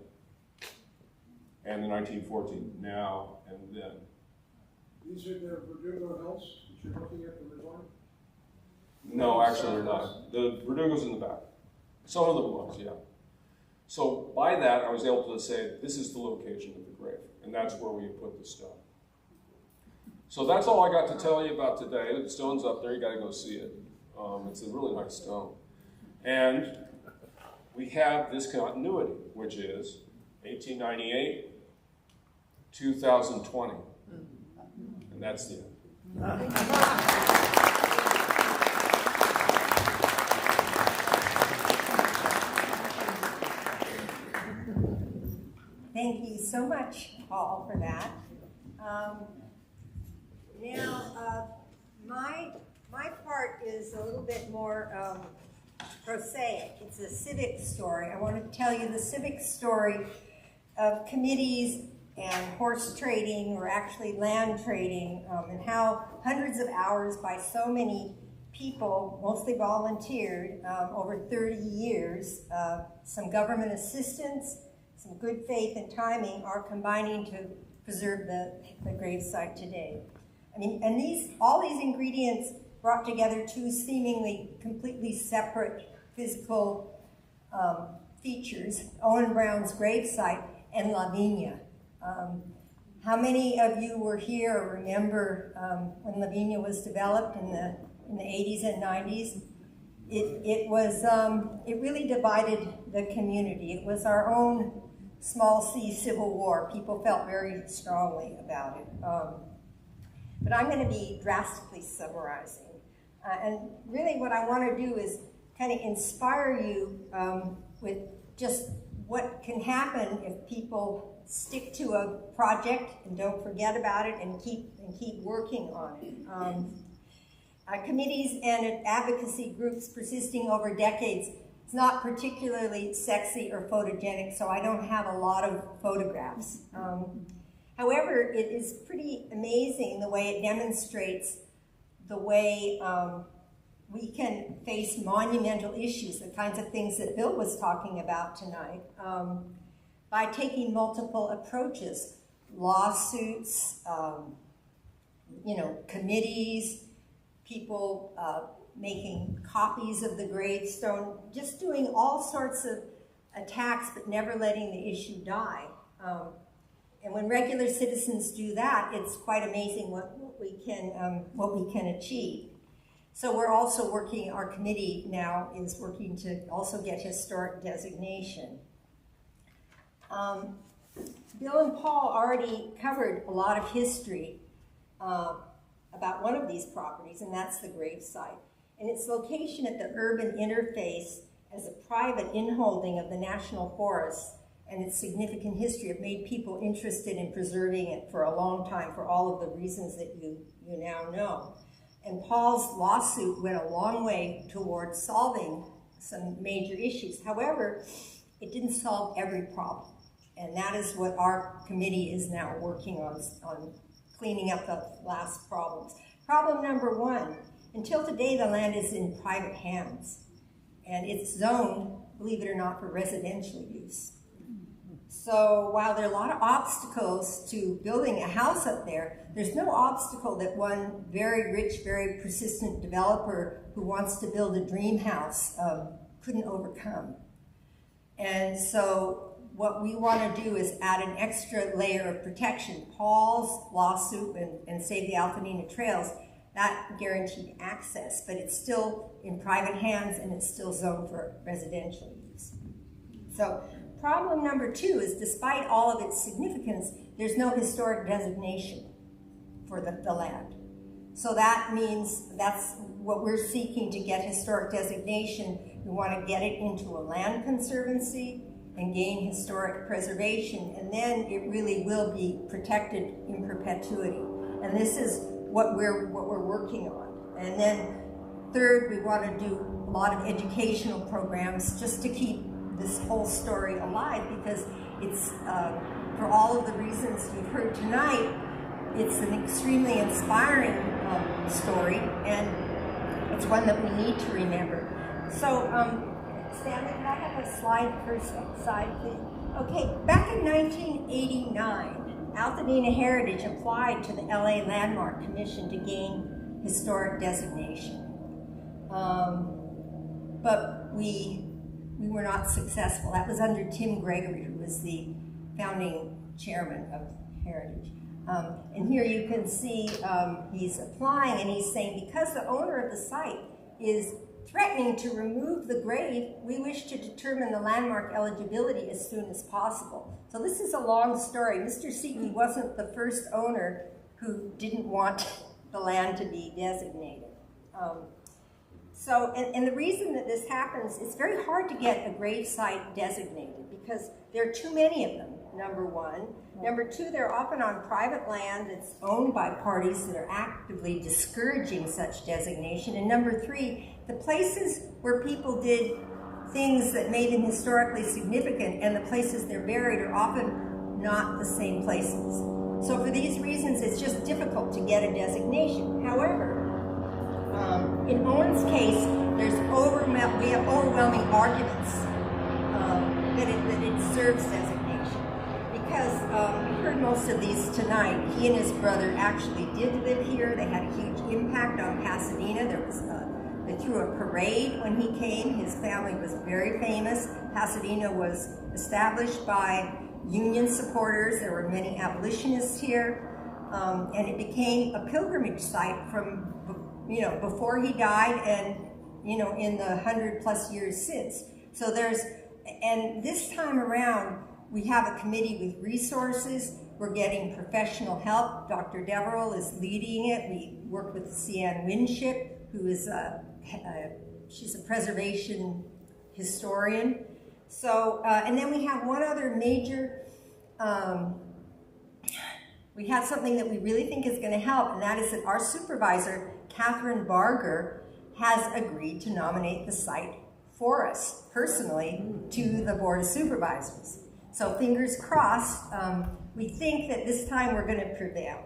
And the 1914, now and then. These are the Verdugo Hills that you're looking at the ridge line? No, actually they're not. The Verdugo's in the back. Some of them was, yeah. So by that, I was able to say, this is the location of the grave, and that's where we put the stone. So that's all I got to tell you about today. The stone's up there, you gotta go see it. It's a really nice stone. And we have this continuity, which is 1898, 2020. And that's the end. Thank you so much, Paul, for that. My part is a little bit more prosaic. It's a civic story. I want to tell you the civic story of committees and horse trading, or actually land trading, and how hundreds of hours by so many people, mostly volunteered, over 30 years, some government assistance, some good faith and timing are combining to preserve the gravesite today. I mean, and all these ingredients brought together two seemingly completely separate physical features, Owen Brown's gravesite and Lavinia. How many of you were here or remember when Lavinia was developed in the 80s and 90s? It really divided the community. It was our own small C civil war. People felt very strongly about it. But I'm going to be drastically summarizing. And really what I want to do is kind of inspire you with just what can happen if people stick to a project and don't forget about it and keep working on it. Committees and advocacy groups persisting over decades, it's not particularly sexy or photogenic, so I don't have a lot of photographs. However, it is pretty amazing the way it demonstrates the way we can face monumental issues, the kinds of things that Bill was talking about tonight, by taking multiple approaches, lawsuits, committees, people making copies of the gravestone, just doing all sorts of attacks but never letting the issue die. And when regular citizens do that, it's quite amazing what we can achieve. So we're also working, our committee now is working to also get historic designation. Bill and Paul already covered a lot of history about one of these properties, and that's the gravesite. And its location at the urban interface as a private inholding of the National Forest and its significant history have made people interested in preserving it for a long time for all of the reasons that you now know. And Paul's lawsuit went a long way towards solving some major issues. However, it didn't solve every problem. And that is what our committee is now working on cleaning up the last problems. Problem number one, until today the land is in private hands. And it's zoned, believe it or not, for residential use. So while there are a lot of obstacles to building a house up there, there's no obstacle that one very rich, very persistent developer who wants to build a dream house couldn't overcome. And so what we want to do is add an extra layer of protection. Paul's lawsuit and Save the Altadena Trails, that guaranteed access, but it's still in private hands and it's still zoned for residential use. So problem number two is, despite all of its significance, there's no historic designation for the land. So that means that's what we're seeking to get historic designation. We want to get it into a land conservancy and gain historic preservation, and then it really will be protected in perpetuity. And this is what we're working on. And then third, we want to do a lot of educational programs just to keep this whole story alive, because it's, for all of the reasons you've heard tonight, it's an extremely inspiring story, and it's one that we need to remember. So, Stanley, can I have a slide first side, please? Okay, back in 1989, Altadena Heritage applied to the LA Landmark Commission to gain historic designation. But we were not successful. That was under Tim Gregory, who was the founding chairman of Heritage. And here you can see he's applying, and he's saying, because the owner of the site is threatening to remove the grave, we wish to determine the landmark eligibility as soon as possible. So this is a long story. Mr. Siki wasn't the first owner who didn't want the land to be designated. And the reason that this happens, it's very hard to get a gravesite designated because there are too many of them, number one. Number two, they're often on private land that's owned by parties that are actively discouraging such designation. And number three, the places where people did things that made them historically significant and the places they're buried are often not the same places. So for these reasons, it's just difficult to get a designation. However, in Owen's case, we have overwhelming arguments that it serves designation. Because we heard most of these tonight, he and his brother actually did live here. They had a huge impact on Pasadena. They threw a parade when he came. His family was very famous. Pasadena was established by Union supporters. There were many abolitionists here. And it became a pilgrimage site from before he died and, in the 100+ years since. So and this time around, we have a committee with resources. We're getting professional help. Dr. Deverell is leading it. We work with Cian Winship, who is she's a preservation historian. So, and then we have one other major, we have something that we really think is going to help, and that is that our supervisor, Catherine Barger, has agreed to nominate the site for us personally to the Board of Supervisors. So fingers crossed, we think that this time we're going to prevail.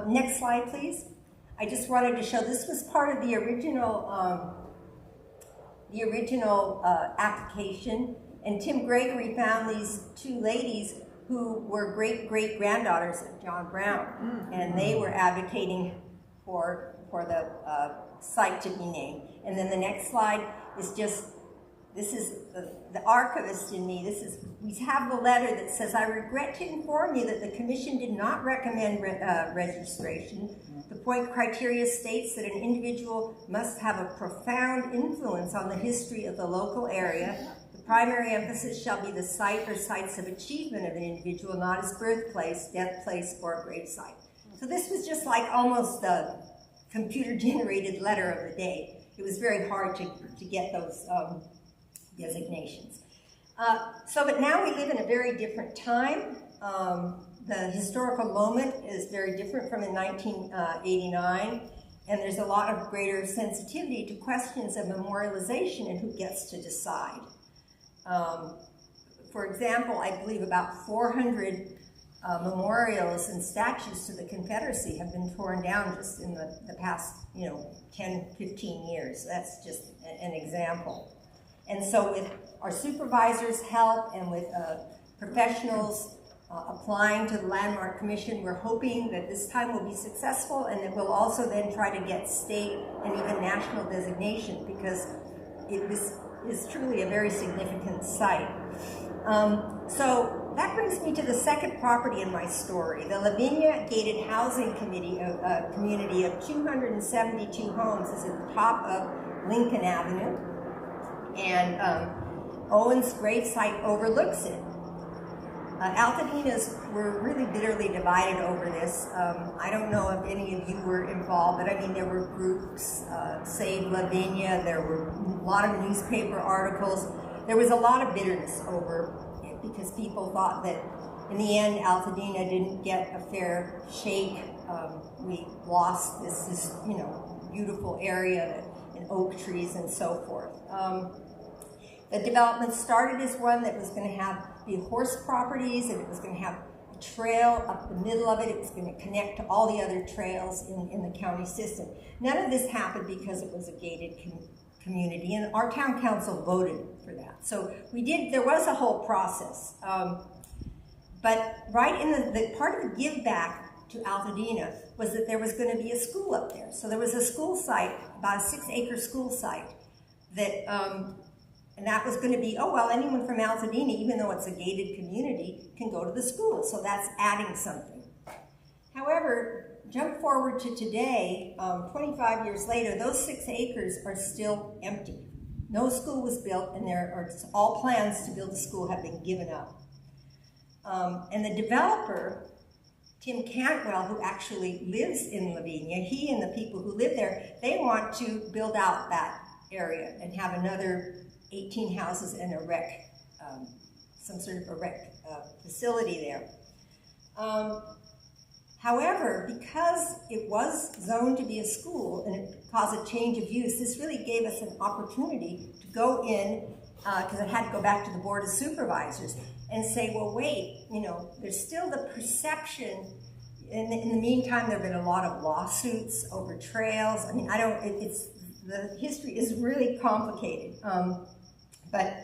Next slide, please. I just wanted to show, this was part of the original application, and Tim Gregory found these two ladies who were great-great-granddaughters of John Brown, and they were advocating for the site to be named. And then the next slide is just, this is the archivist in me. We have the letter that says, I regret to inform you that the commission did not recommend registration. The point criteria states that an individual must have a profound influence on the history of the local area. The primary emphasis shall be the site or sites of achievement of an individual, not his birthplace, death place, or gravesite. So this was just like almost a computer-generated letter of the day. It was very hard to get those designations. But now we live in a very different time. The historical moment is very different from in 1989, and there's a lot of greater sensitivity to questions of memorialization and who gets to decide. For example, I believe about 400 memorials and statues to the Confederacy have been torn down just in the past 10, 15 years. That's just an example. And so with our supervisors' help and with professionals applying to the Landmark Commission, we're hoping that this time will be successful and that we'll also then try to get state and even national designation, because it is truly a very significant site. So that brings me to the second property in my story, the Lavinia Gated Housing Community of 272 homes is at the top of Lincoln Avenue, and Owen's gravesite overlooks it. Altadenas were really bitterly divided over this. I don't know if any of you were involved, but I mean, there were groups, Save Lavinia, there were a lot of newspaper articles. There was a lot of bitterness over it because people thought that in the end, Altadena didn't get a fair shake. We lost this beautiful area and oak trees and so forth. The development started as one that was going to be horse properties, and it was going to have trail up the middle of it. It was going to connect to all the other trails in the county system. None of this happened because it was a gated community, and our town council voted for that. So there was a whole process. But right in the part of the give back to Altadena was that there was going to be a school up there. So there was a school site, about a 6-acre school site, that, and that was going to be, oh, well, anyone from Altadena, even though it's a gated community, can go to the school. So that's adding something. However, jump forward to today, 25 years later, those 6 acres are still empty. No school was built, and all plans to build a school have been given up. And the developer, Tim Cantwell, who actually lives in Lavinia, he and the people who live there, they want to build out that area and have another 18 houses and a rec, some sort of a rec facility there. However, because it was zoned to be a school and it caused a change of use, this really gave us an opportunity to go in, because it had to go back to the Board of Supervisors, and say, well, wait, there's still the perception. In the meantime, there have been a lot of lawsuits over trails. I mean, the history is really complicated. But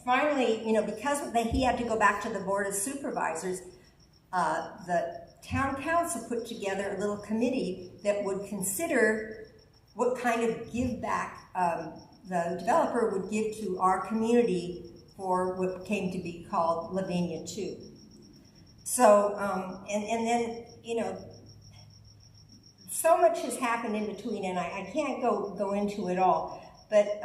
finally, because he had to go back to the Board of Supervisors, the town council put together a little committee that would consider what kind of give back the developer would give to our community for what came to be called Lavinia 2. So, and then, so much has happened in between, and I can't go into it all, but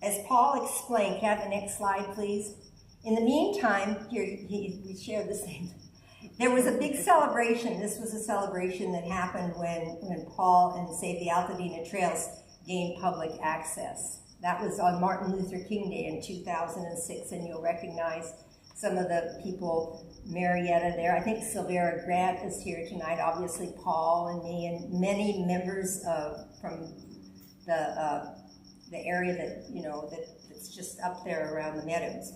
as Paul explained, can I have the next slide, please? In the meantime, we shared the same. There was a big celebration. This was a celebration that happened when Paul and Save the Altadena Trails gained public access. That was on Martin Luther King Day in 2006, and you'll recognize some of the people, Marietta there. I think Silvera Grant is here tonight, obviously Paul and me, and many members from the area that's just up there around the meadows.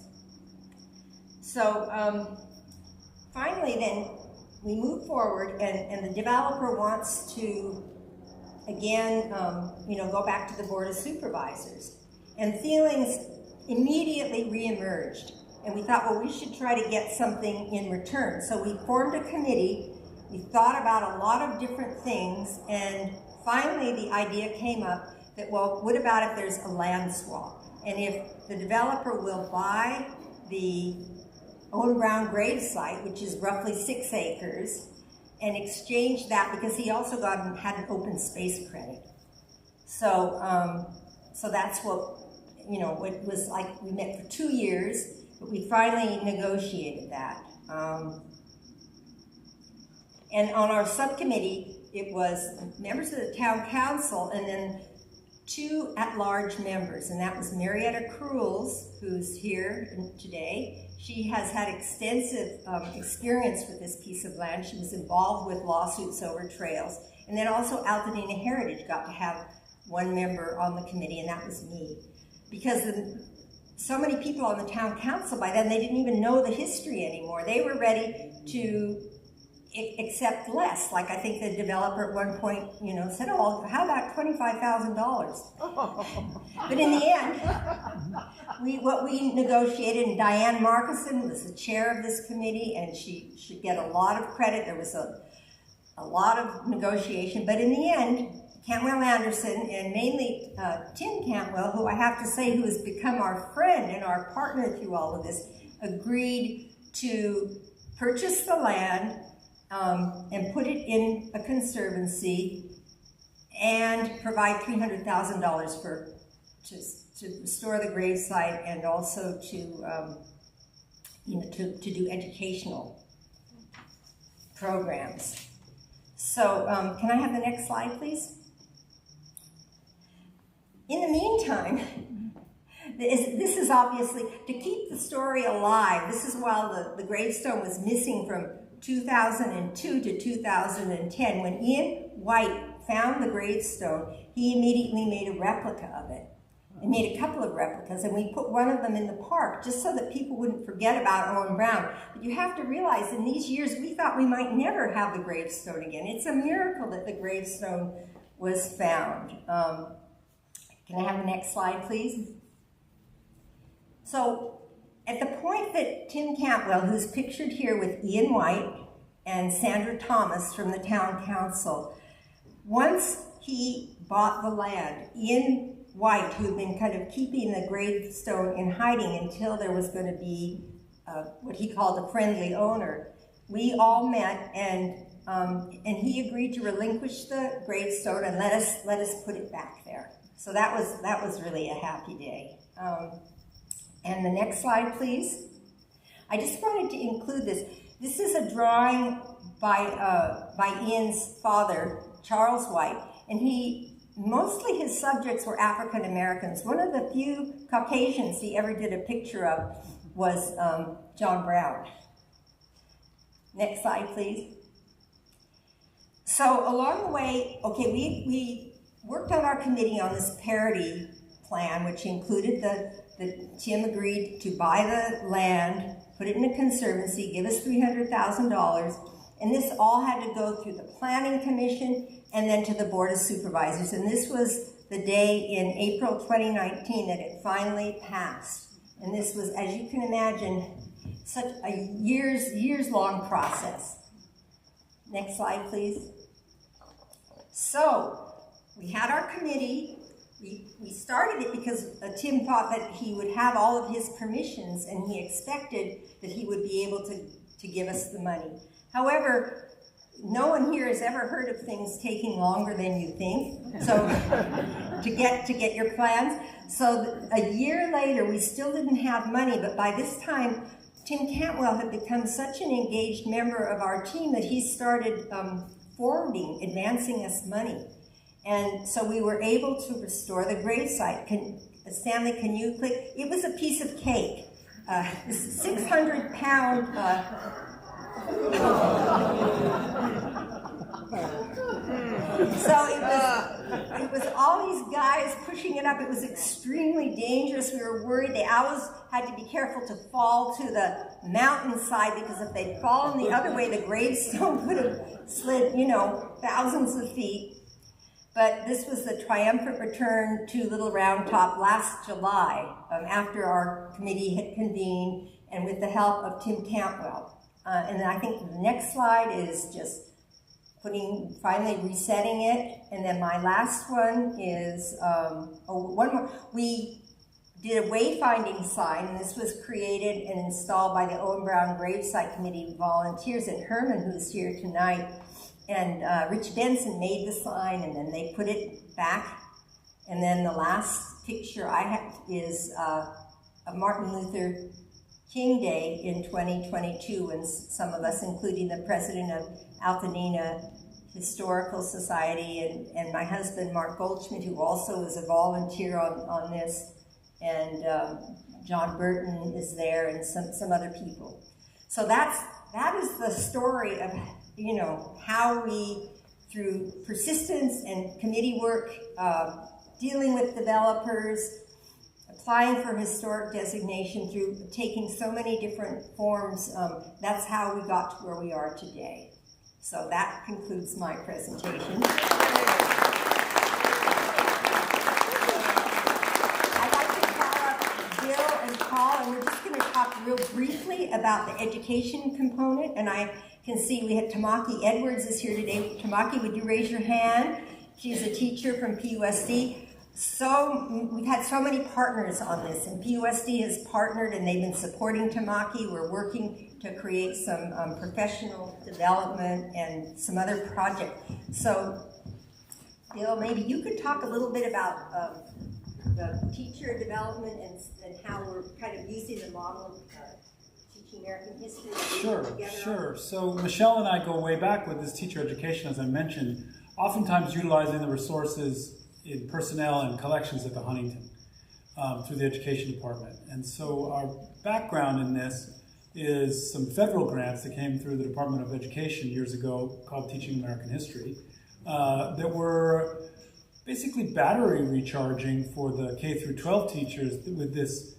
So finally then, we move forward, and the developer wants to again, go back to the Board of Supervisors. And feelings immediately reemerged. And we thought, well, we should try to get something in return. So we formed a committee. We thought about a lot of different things. And finally, the idea came up that, well, what about if there's a land swap? And if the developer will buy the Owen Brown Gravesite, which is roughly 6 acres, and exchange that, because he also had an open space credit. So, so that's what, it was like. We met for 2 years, but we finally negotiated that. And on our subcommittee, it was members of the town council and then 2 at-large members, and that was Marietta Cruels, who's here today. She has had extensive experience with this piece of land. She was involved with lawsuits over trails. And then also Altadena Heritage got to have 1 member on the committee, and that was me. Because so many people on the town council, by then they didn't even know the history anymore. They were ready to accept less. Like I think the developer at one point, said, oh, how about $25,000? But in the end, what we negotiated, and Diane Markison was the chair of this committee, and she should get a lot of credit. There was a lot of negotiation, but in the end, Cantwell Anderson, and mainly Tim Cantwell, who I have to say who has become our friend and our partner through all of this, agreed to purchase the land and put it in a conservancy and provide $300,000 to restore the gravesite and also to do educational programs. So can I have the next slide, please? In the meantime, this is obviously, to keep the story alive, this is while the gravestone was missing from 2002 to 2010. When Ian White found the gravestone, he immediately made a replica of it. and made a couple of replicas, and we put one of them in the park just so that people wouldn't forget about Owen Brown. But you have to realize in these years we thought we might never have the gravestone again. It's a miracle that the gravestone was found. Can I have the next slide, please? So at the point that Tim Cantwell, who's pictured here with Ian White and Sandra Thomas from the town council, once he bought the land, Ian White, who had been kind of keeping the gravestone in hiding until there was going to be what he called a friendly owner, we all met, and he agreed to relinquish the gravestone and let us put it back there. So that was really a happy day. And the next slide, please. I just wanted to include this. This is a drawing by Ian's father, Charles White, and mostly his subjects were African Americans. One of the few Caucasians he ever did a picture of was John Brown. Next slide, please. So along the way, okay, we worked on our committee on this parity plan, which included Tim agreed to buy the land, put it in a conservancy, give us $300,000, and this all had to go through the Planning Commission and then to the Board of Supervisors. And this was the day in April 2019 that it finally passed. And this was, as you can imagine, such a years-long process. Next slide, please. So, we had our committee. We started it because Tim thought that he would have all of his permissions and he expected that he would be able to give us the money. However, no one here has ever heard of things taking longer than you think. So to get your plans. So a year later, we still didn't have money, but by this time, Tim Cantwell had become such an engaged member of our team that he started advancing us money. And so we were able to restore the gravesite. Stanley, can you click? It was a piece of cake. This 600-pound so it was all these guys pushing it up. It was extremely dangerous. We were worried. They always had to be careful to fall to the mountainside because if they'd fallen the other way, the gravestone would have slid, thousands of feet. But this was the triumphant return to Little Round Top last July, after our committee had convened and with the help of Tim Cantwell. And then I think the next slide is just finally resetting it. And then my last one is, one more. We did a wayfinding sign, and this was created and installed by the Owen Brown Gravesite Committee volunteers, and Herman, who's here tonight, and Rich Benson made the sign, and then they put it back. And then the last picture I have is of Martin Luther King Day in 2022, when some of us, including the president of Altadena Historical Society and my husband, Mark Goldschmidt, who also is a volunteer on this, and John Burton is there, and some other people. So that is the story of how we, through persistence and committee work, dealing with developers, applying for historic designation, through taking so many different forms, that's how we got to where we are today. So that concludes my presentation. I'd like to call up Bill and Paul, and we're just going to talk real briefly about the education component. And I can see we had Tamaki Edwards is here today. Tamaki, would you raise your hand? She's a teacher from PUSD. So we've had so many partners on this, and PUSD has partnered, and they've been supporting Tamaki. We're working to create some professional development and some other projects. So, Bill, maybe you could talk a little bit about the teacher development and how we're kind of using the model of teaching American history. Sure. So Michele and I go way back with this teacher education, as I mentioned, oftentimes utilizing the resources in personnel and collections at the Huntington through the education department. And so our background in this is some federal grants that came through the Department of Education years ago called Teaching American History that were basically battery recharging for the K through 12 teachers with this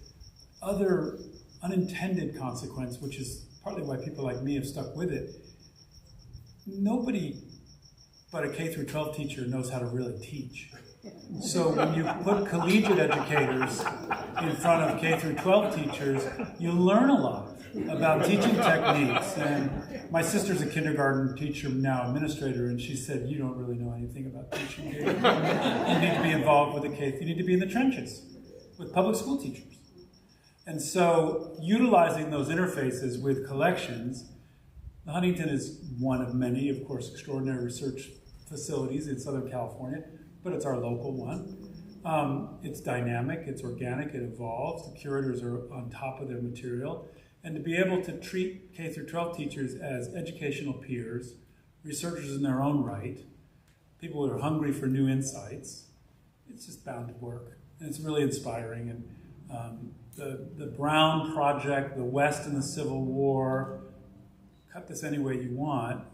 other unintended consequence, which is partly why people like me have stuck with it. Nobody but a K through 12 teacher knows how to really teach. So when you put collegiate educators in front of K through 12 teachers, you learn a lot about teaching techniques. And my sister's a kindergarten teacher, now administrator, and she said, you don't really know anything about teaching. You need to be involved with the K, you need to be in the trenches with public school teachers. And so utilizing those interfaces with collections, the Huntington is one of many, of course, extraordinary research facilities in Southern California, but it's our local one. It's dynamic, it's organic, it evolves. The curators are on top of their material. And to be able to treat K through 12 teachers as educational peers, researchers in their own right, people who are hungry for new insights, it's just bound to work. And it's really inspiring. And the Brown Project, the West in the Civil War, cut this any way you want.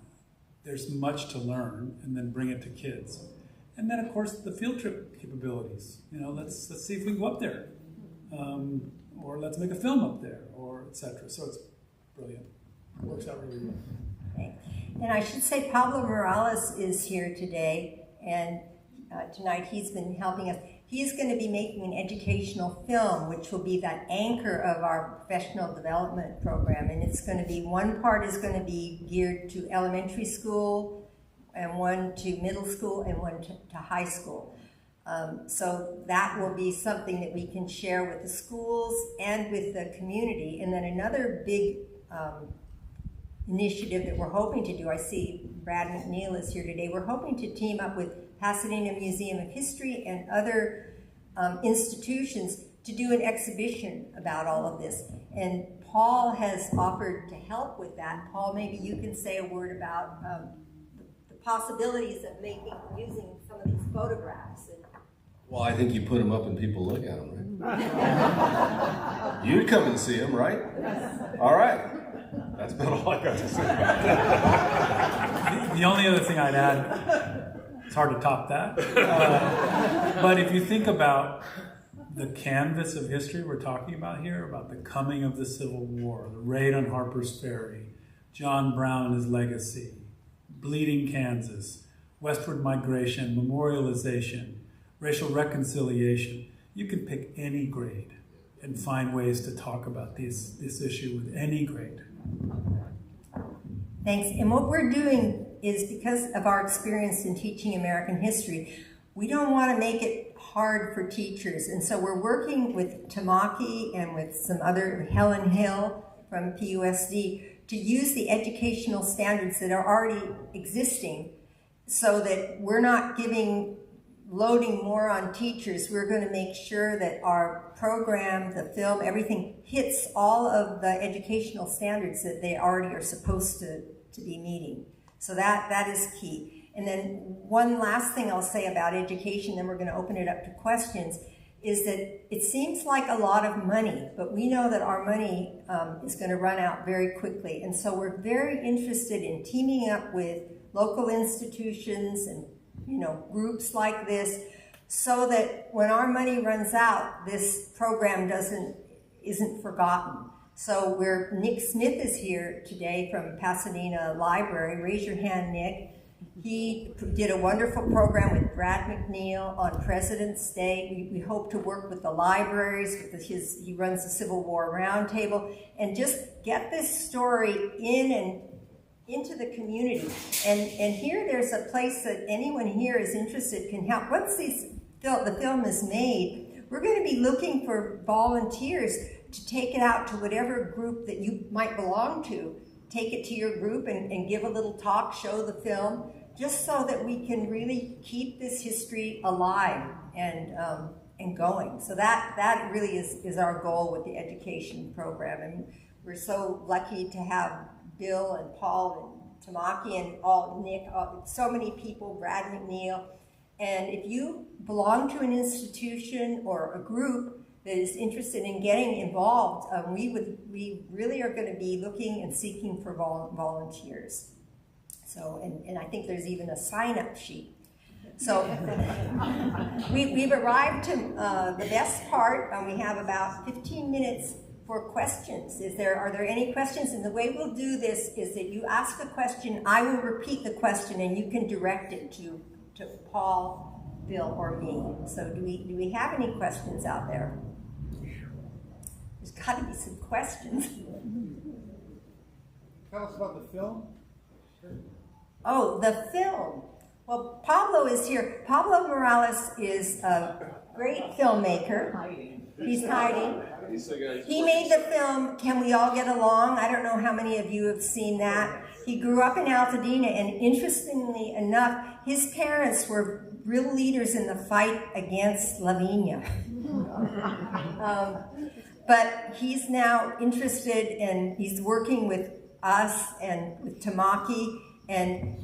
There's much to learn, and then bring it to kids. And then, of course, the field trip capabilities. You know, let's see if we can go up there. Or let's make a film up there, or etc. So it's brilliant. It works out really well. Okay. And I should say Pablo Morales is here today, and tonight he's been helping us. He's going to be making an educational film, which will be that anchor of our professional development program. And it's going to be, one part is going to be geared to elementary school, and one to middle school, and one to high school. So that will be something that we can share with the schools and with the community. And then another big initiative that we're hoping to do, I see Brad McNeil is here today, we're hoping to team up with Pasadena Museum of History and other institutions to do an exhibition about all of this. And Paul has offered to help with that. Paul, maybe you can say a word about the possibilities of using some of these photographs. Well, I think you put them up and people look at them, right? You'd come and see them, right? All right. That's about all I got to say about that. The only other thing I'd add, it's hard to top that. But if you think about the canvas of history we're talking about here, about the coming of the Civil War, the raid on Harper's Ferry, John Brown and his legacy, Bleeding Kansas, westward migration, memorialization, racial reconciliation, you can pick any grade and find ways to talk about this issue with any grade. Thanks. And what we're doing is, because of our experience in teaching American history, we don't want to make it hard for teachers. And so we're working with Tamaki and with some other, Helen Hill from PUSD, to use the educational standards that are already existing so that we're not loading more on teachers. We're going to make sure that our program, the film, everything hits all of the educational standards that they already are supposed to be meeting. So that is key. And then one last thing I'll say about education, then we're going to open it up to questions, is that it seems like a lot of money, but we know that our money is going to run out very quickly. And so we're very interested in teaming up with local institutions and groups like this, so that when our money runs out, this program isn't forgotten. So Nick Smith is here today from Pasadena Library. Raise your hand, Nick. He did a wonderful program with Brad McNeil on President's Day. We hope to work with the libraries, he runs the Civil War Roundtable, and just get this story into the community. And here there's a place that anyone here is interested can help. Once the film is made, we're going to be looking for volunteers to take it out to whatever group that you might belong to. Take it to your group and give a little talk, show the film, just so that we can really keep this history alive and going. So that really is our goal with the education program. And we're so lucky to have Bill and Paul and Tamaki and Nick, so many people, Brad McNeil. And if you belong to an institution or a group that is interested in getting involved, we really are going to be looking and seeking for volunteers. So, and I think there's even a sign-up sheet. So we've arrived to the best part, and we have about 15 minutes for questions. Are there any questions? And the way we'll do this is that you ask a question, I will repeat the question, and you can direct it to Paul, Bill, or me. So do we have any questions out there? There's got to be some questions. Tell us about the film. Oh, the film. Well, Pablo is here. Pablo Morales is a great filmmaker. He's hiding. He made the film, Can We All Get Along? I don't know how many of you have seen that. He grew up in Altadena, and interestingly enough, his parents were real leaders in the fight against Lavinia. But he's now interested, and he's working with us and with Tamaki, and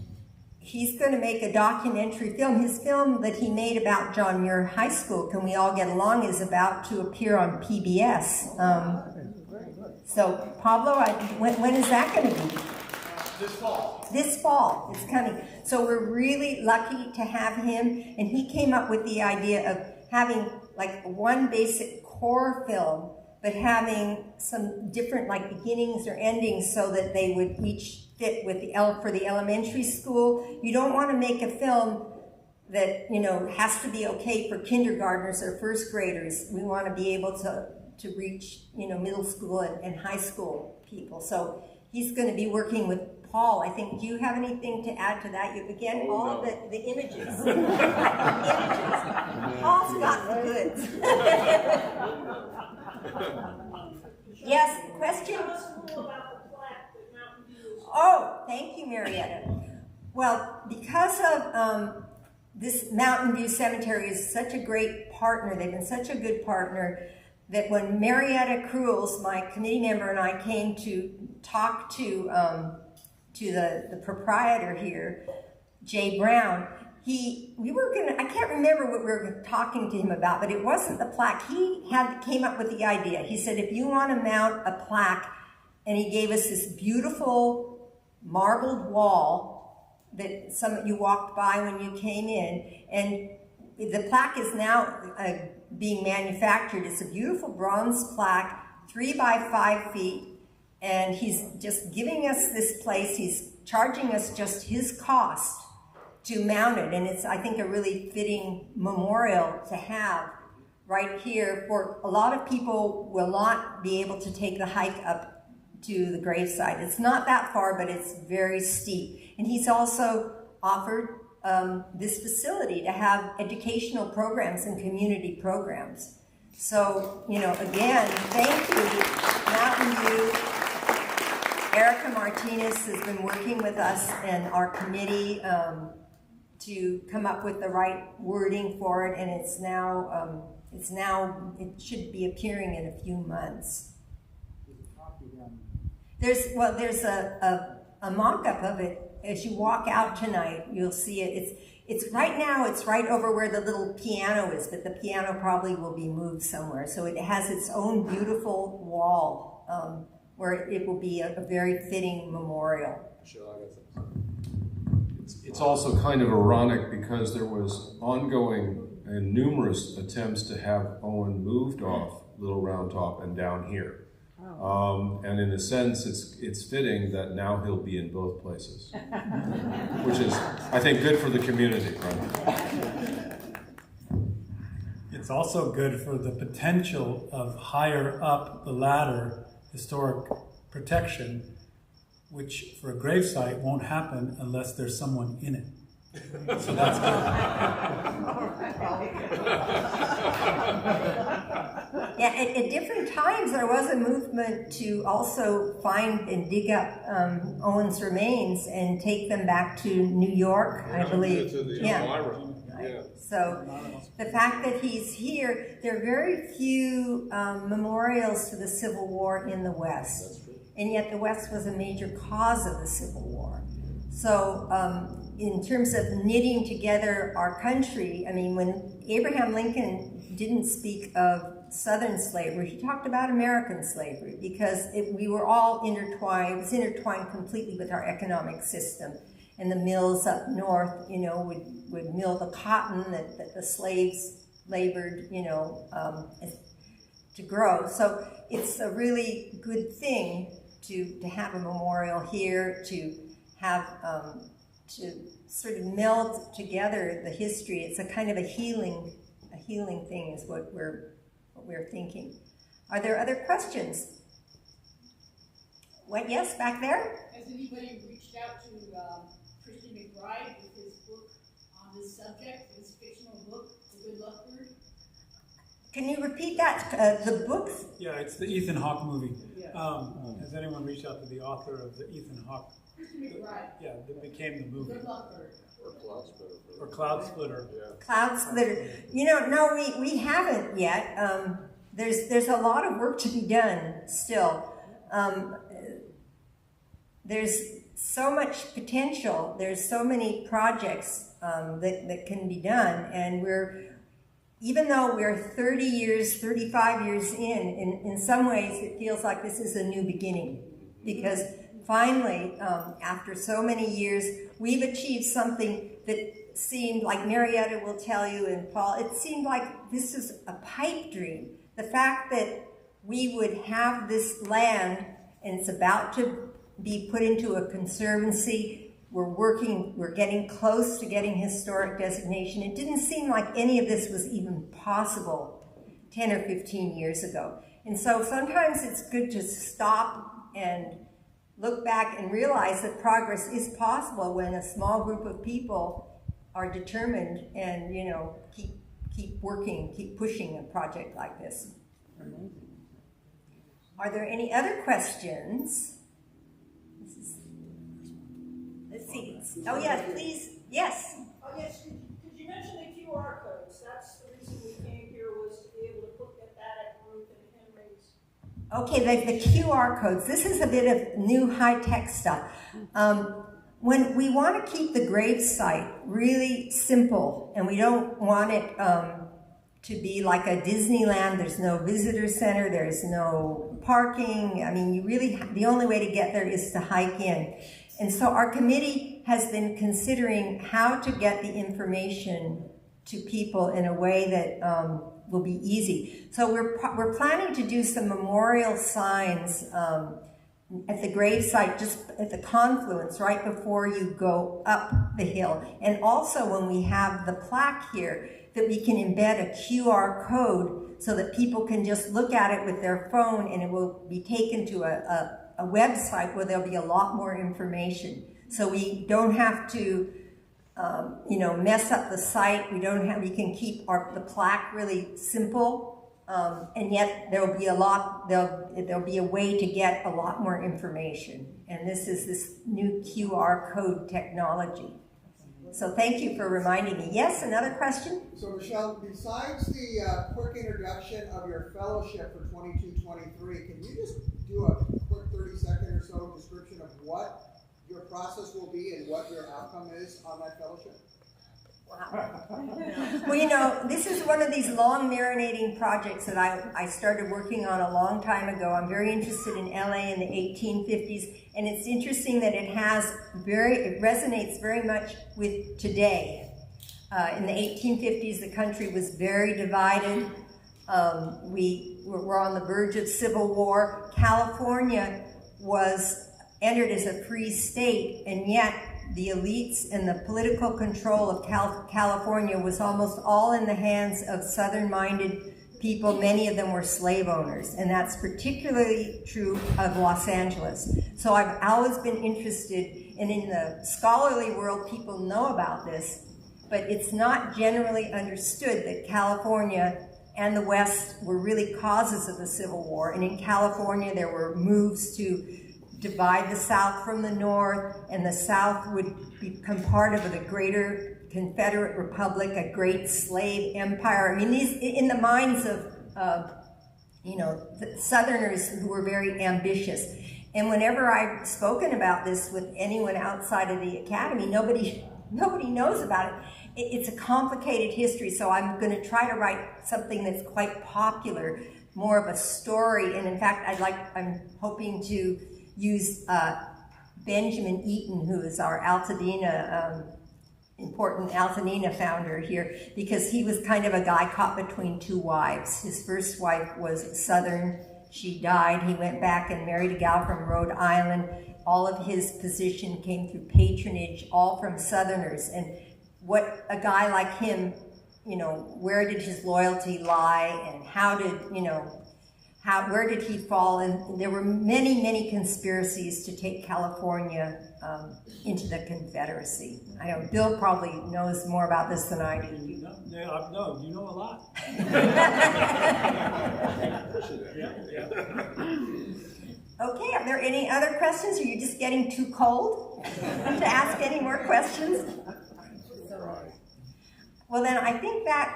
he's going to make a documentary film. His film that he made about John Muir High School, Can We All Get Along, is about to appear on PBS. So, Pablo, when is that going to be? This fall. This fall, it's coming. So we're really lucky to have him, and he came up with the idea of having like one basic core film, but having some different like beginnings or endings so that they would each fit with for the elementary school. You don't want to make a film that, has to be okay for kindergartners or first graders. We want to be able to reach, middle school and high school people. So he's going to be working with Paul. I think, do you have anything to add to that? All the images. The images. Paul's got the goods. Yes, questions? Oh, thank you, Marietta. Well, because of this Mountain View Cemetery is such a great partner, they've been such a good partner, that when Marietta Cruels, my committee member, and I came to talk to the proprietor here, Jay Brown, I can't remember what we were talking to him about, but it wasn't the plaque. He came up with the idea. He said, if you want to mount a plaque, and he gave us this beautiful marbled wall that you walked by when you came in, and the plaque is now being manufactured. It's a beautiful bronze plaque, 3 by 5 feet, and he's just giving us this place. He's charging us just his cost to mount it, and it's, I think, a really fitting memorial to have right here. For a lot of people will not be able to take the hike up to the gravesite. It's not that far, but it's very steep. And he's also offered this facility to have educational programs and community programs. So, again, thank you, Mountain View. Erica Martinez has been working with us and our committee to come up with the right wording for it, and it should be appearing in a few months. There's a mock-up of it. As you walk out tonight, you'll see it. It's right now, it's right over where the little piano is, but the piano probably will be moved somewhere. So it has its own beautiful wall where it will be a very fitting memorial. It's also kind of ironic because there was ongoing and numerous attempts to have Owen moved off Little Round Top and down here. And in a sense, it's fitting that now he'll be in both places, which is, I think, good for the community, right? It's also good for the potential of higher up the ladder historic protection, which for a gravesite won't happen unless there's someone in it. So that's good. Yeah, at different times there was a movement to also find and dig up Owen's remains and take them back to New York, I believe. Yeah. So the fact that he's here, there are very few memorials to the Civil War in the West. And yet the West was a major cause of the Civil War. So in terms of knitting together our country, I mean, when Abraham Lincoln didn't speak of Southern slavery, he talked about American slavery because we were all intertwined. It was intertwined completely with our economic system. and the mills up north, you know, would mill the cotton that the slaves labored, you know, to grow. So it's a really good thing to have a memorial here, to have to sort of meld together the history. It's a kind of a healing thing is what we're thinking. Are there other questions? What? Yes, back there? Has anybody reached out to Christian McBride with his book on this subject, his fictional book, The Good Luck Bird? Can you repeat that? The books? Yeah, it's the Ethan Hawke movie. Has anyone reached out to the author of the Ethan Hawke? Christian McBride. Yeah, that became the movie. Good Luck Bird. Or Cloud Splitter. Yeah. Cloud Splitter. You know, no, we haven't yet. There's a lot of work to be done still. There's so much potential. There's so many projects that can be done, and even though we're 30 years, 35 years in some ways it feels like this is a new beginning, because finally, after so many years, we've achieved something that seemed like Marietta will tell you, and Paul, it seemed like this is a pipe dream. The fact that we would have this land and it's about to be put into a conservancy. We're getting close to getting historic designation. It didn't seem like any of this was even possible 10 or 15 years ago. And so sometimes it's good to stop and look back and realize that progress is possible when a small group of people are determined and, you know, keep working, keep pushing a project like this. Are there any other questions? Let's see. Oh, yes, please. Yes. Oh, yes. Could you mention the QR codes? That's the reason we came here, was to be able to look at that at Ruth and Henry's. Okay, the QR codes. This is a bit of new high-tech stuff. When we want to keep the gravesite really simple, and we don't want it to be like a Disneyland. There's no visitor center. There's no parking. I mean, the only way to get there is to hike in. And so our committee has been considering how to get the information to people in a way that will be easy. So we're planning to do some memorial signs at the gravesite, just at the confluence, right before you go up the hill. And also when we have the plaque here, that we can embed a QR code so that people can just look at it with their phone and it will be taken to a website where there'll be a lot more information. So we don't have to, mess up the site. We can keep the plaque really simple, and yet there'll be a way to get a lot more information. And this is this new QR code technology. So thank you for reminding me. Yes, another question? So Michele, besides the quick introduction of your fellowship for 22-23, can you just do a quick 30-second or so description of what your process will be and what your outcome is on that fellowship? Wow. Well, this is one of these long marinating projects that I started working on a long time ago. I'm very interested in LA in the 1850s, and it's interesting that it resonates very much with today. In the 1850s, the country was very divided. We were on the verge of civil war. California was entered as a free state, and yet the elites and the political control of California was almost all in the hands of Southern-minded people. Many of them were slave owners, and that's particularly true of Los Angeles. So I've always been interested, and in the scholarly world, people know about this, but it's not generally understood that California and the West were really causes of the Civil War. And in California, there were moves to divide the South from the North, and the South would become part of the greater Confederate Republic, a great slave empire. I mean, these in the minds of the Southerners who were very ambitious. And whenever I've spoken about this with anyone outside of the academy, nobody knows about it. It's a complicated history, so I'm going to try to write something that's quite popular, more of a story. And in fact, I'm hoping to use Benjamin Eaton, who is our Altadena, important Altadena founder here, because he was kind of a guy caught between two wives. His first wife was Southern. She died. He went back and married a gal from Rhode Island. All of his position came through patronage, all from Southerners. And what a guy like him, you know, where did his loyalty lie, and how did, you know, where did he fall? And there were many, many conspiracies to take California into the Confederacy. I know Bill probably knows more about this than I do. No, you know a lot. Okay, are there any other questions? Are you just getting too cold to ask any more questions? Well, then I think that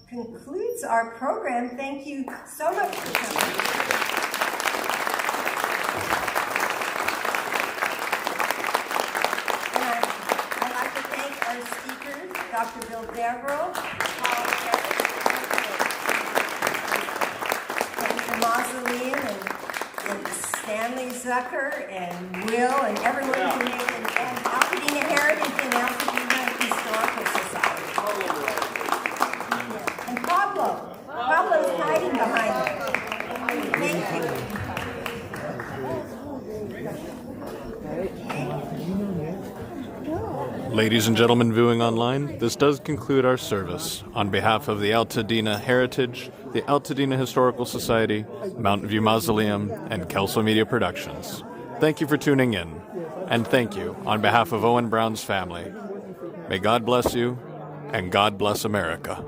concludes our program. Thank you so much for coming. And I'd like to thank our speakers, Dr. Bill Devereux, Paul Ayers, the Mausoleum, and Stanley Zucker, and Will, and everyone who made it, and Altadena Heritage and Altadena Historical Society. And Pablo. Pablo's hiding behind them. Thank you. Ladies and gentlemen viewing online, this does conclude our service. On behalf of the Altadena Heritage, the Altadena Historical Society, Mountain View Mausoleum, and Kelso Media Productions, thank you for tuning in. And thank you on behalf of Owen Brown's family. May God bless you, and God bless America.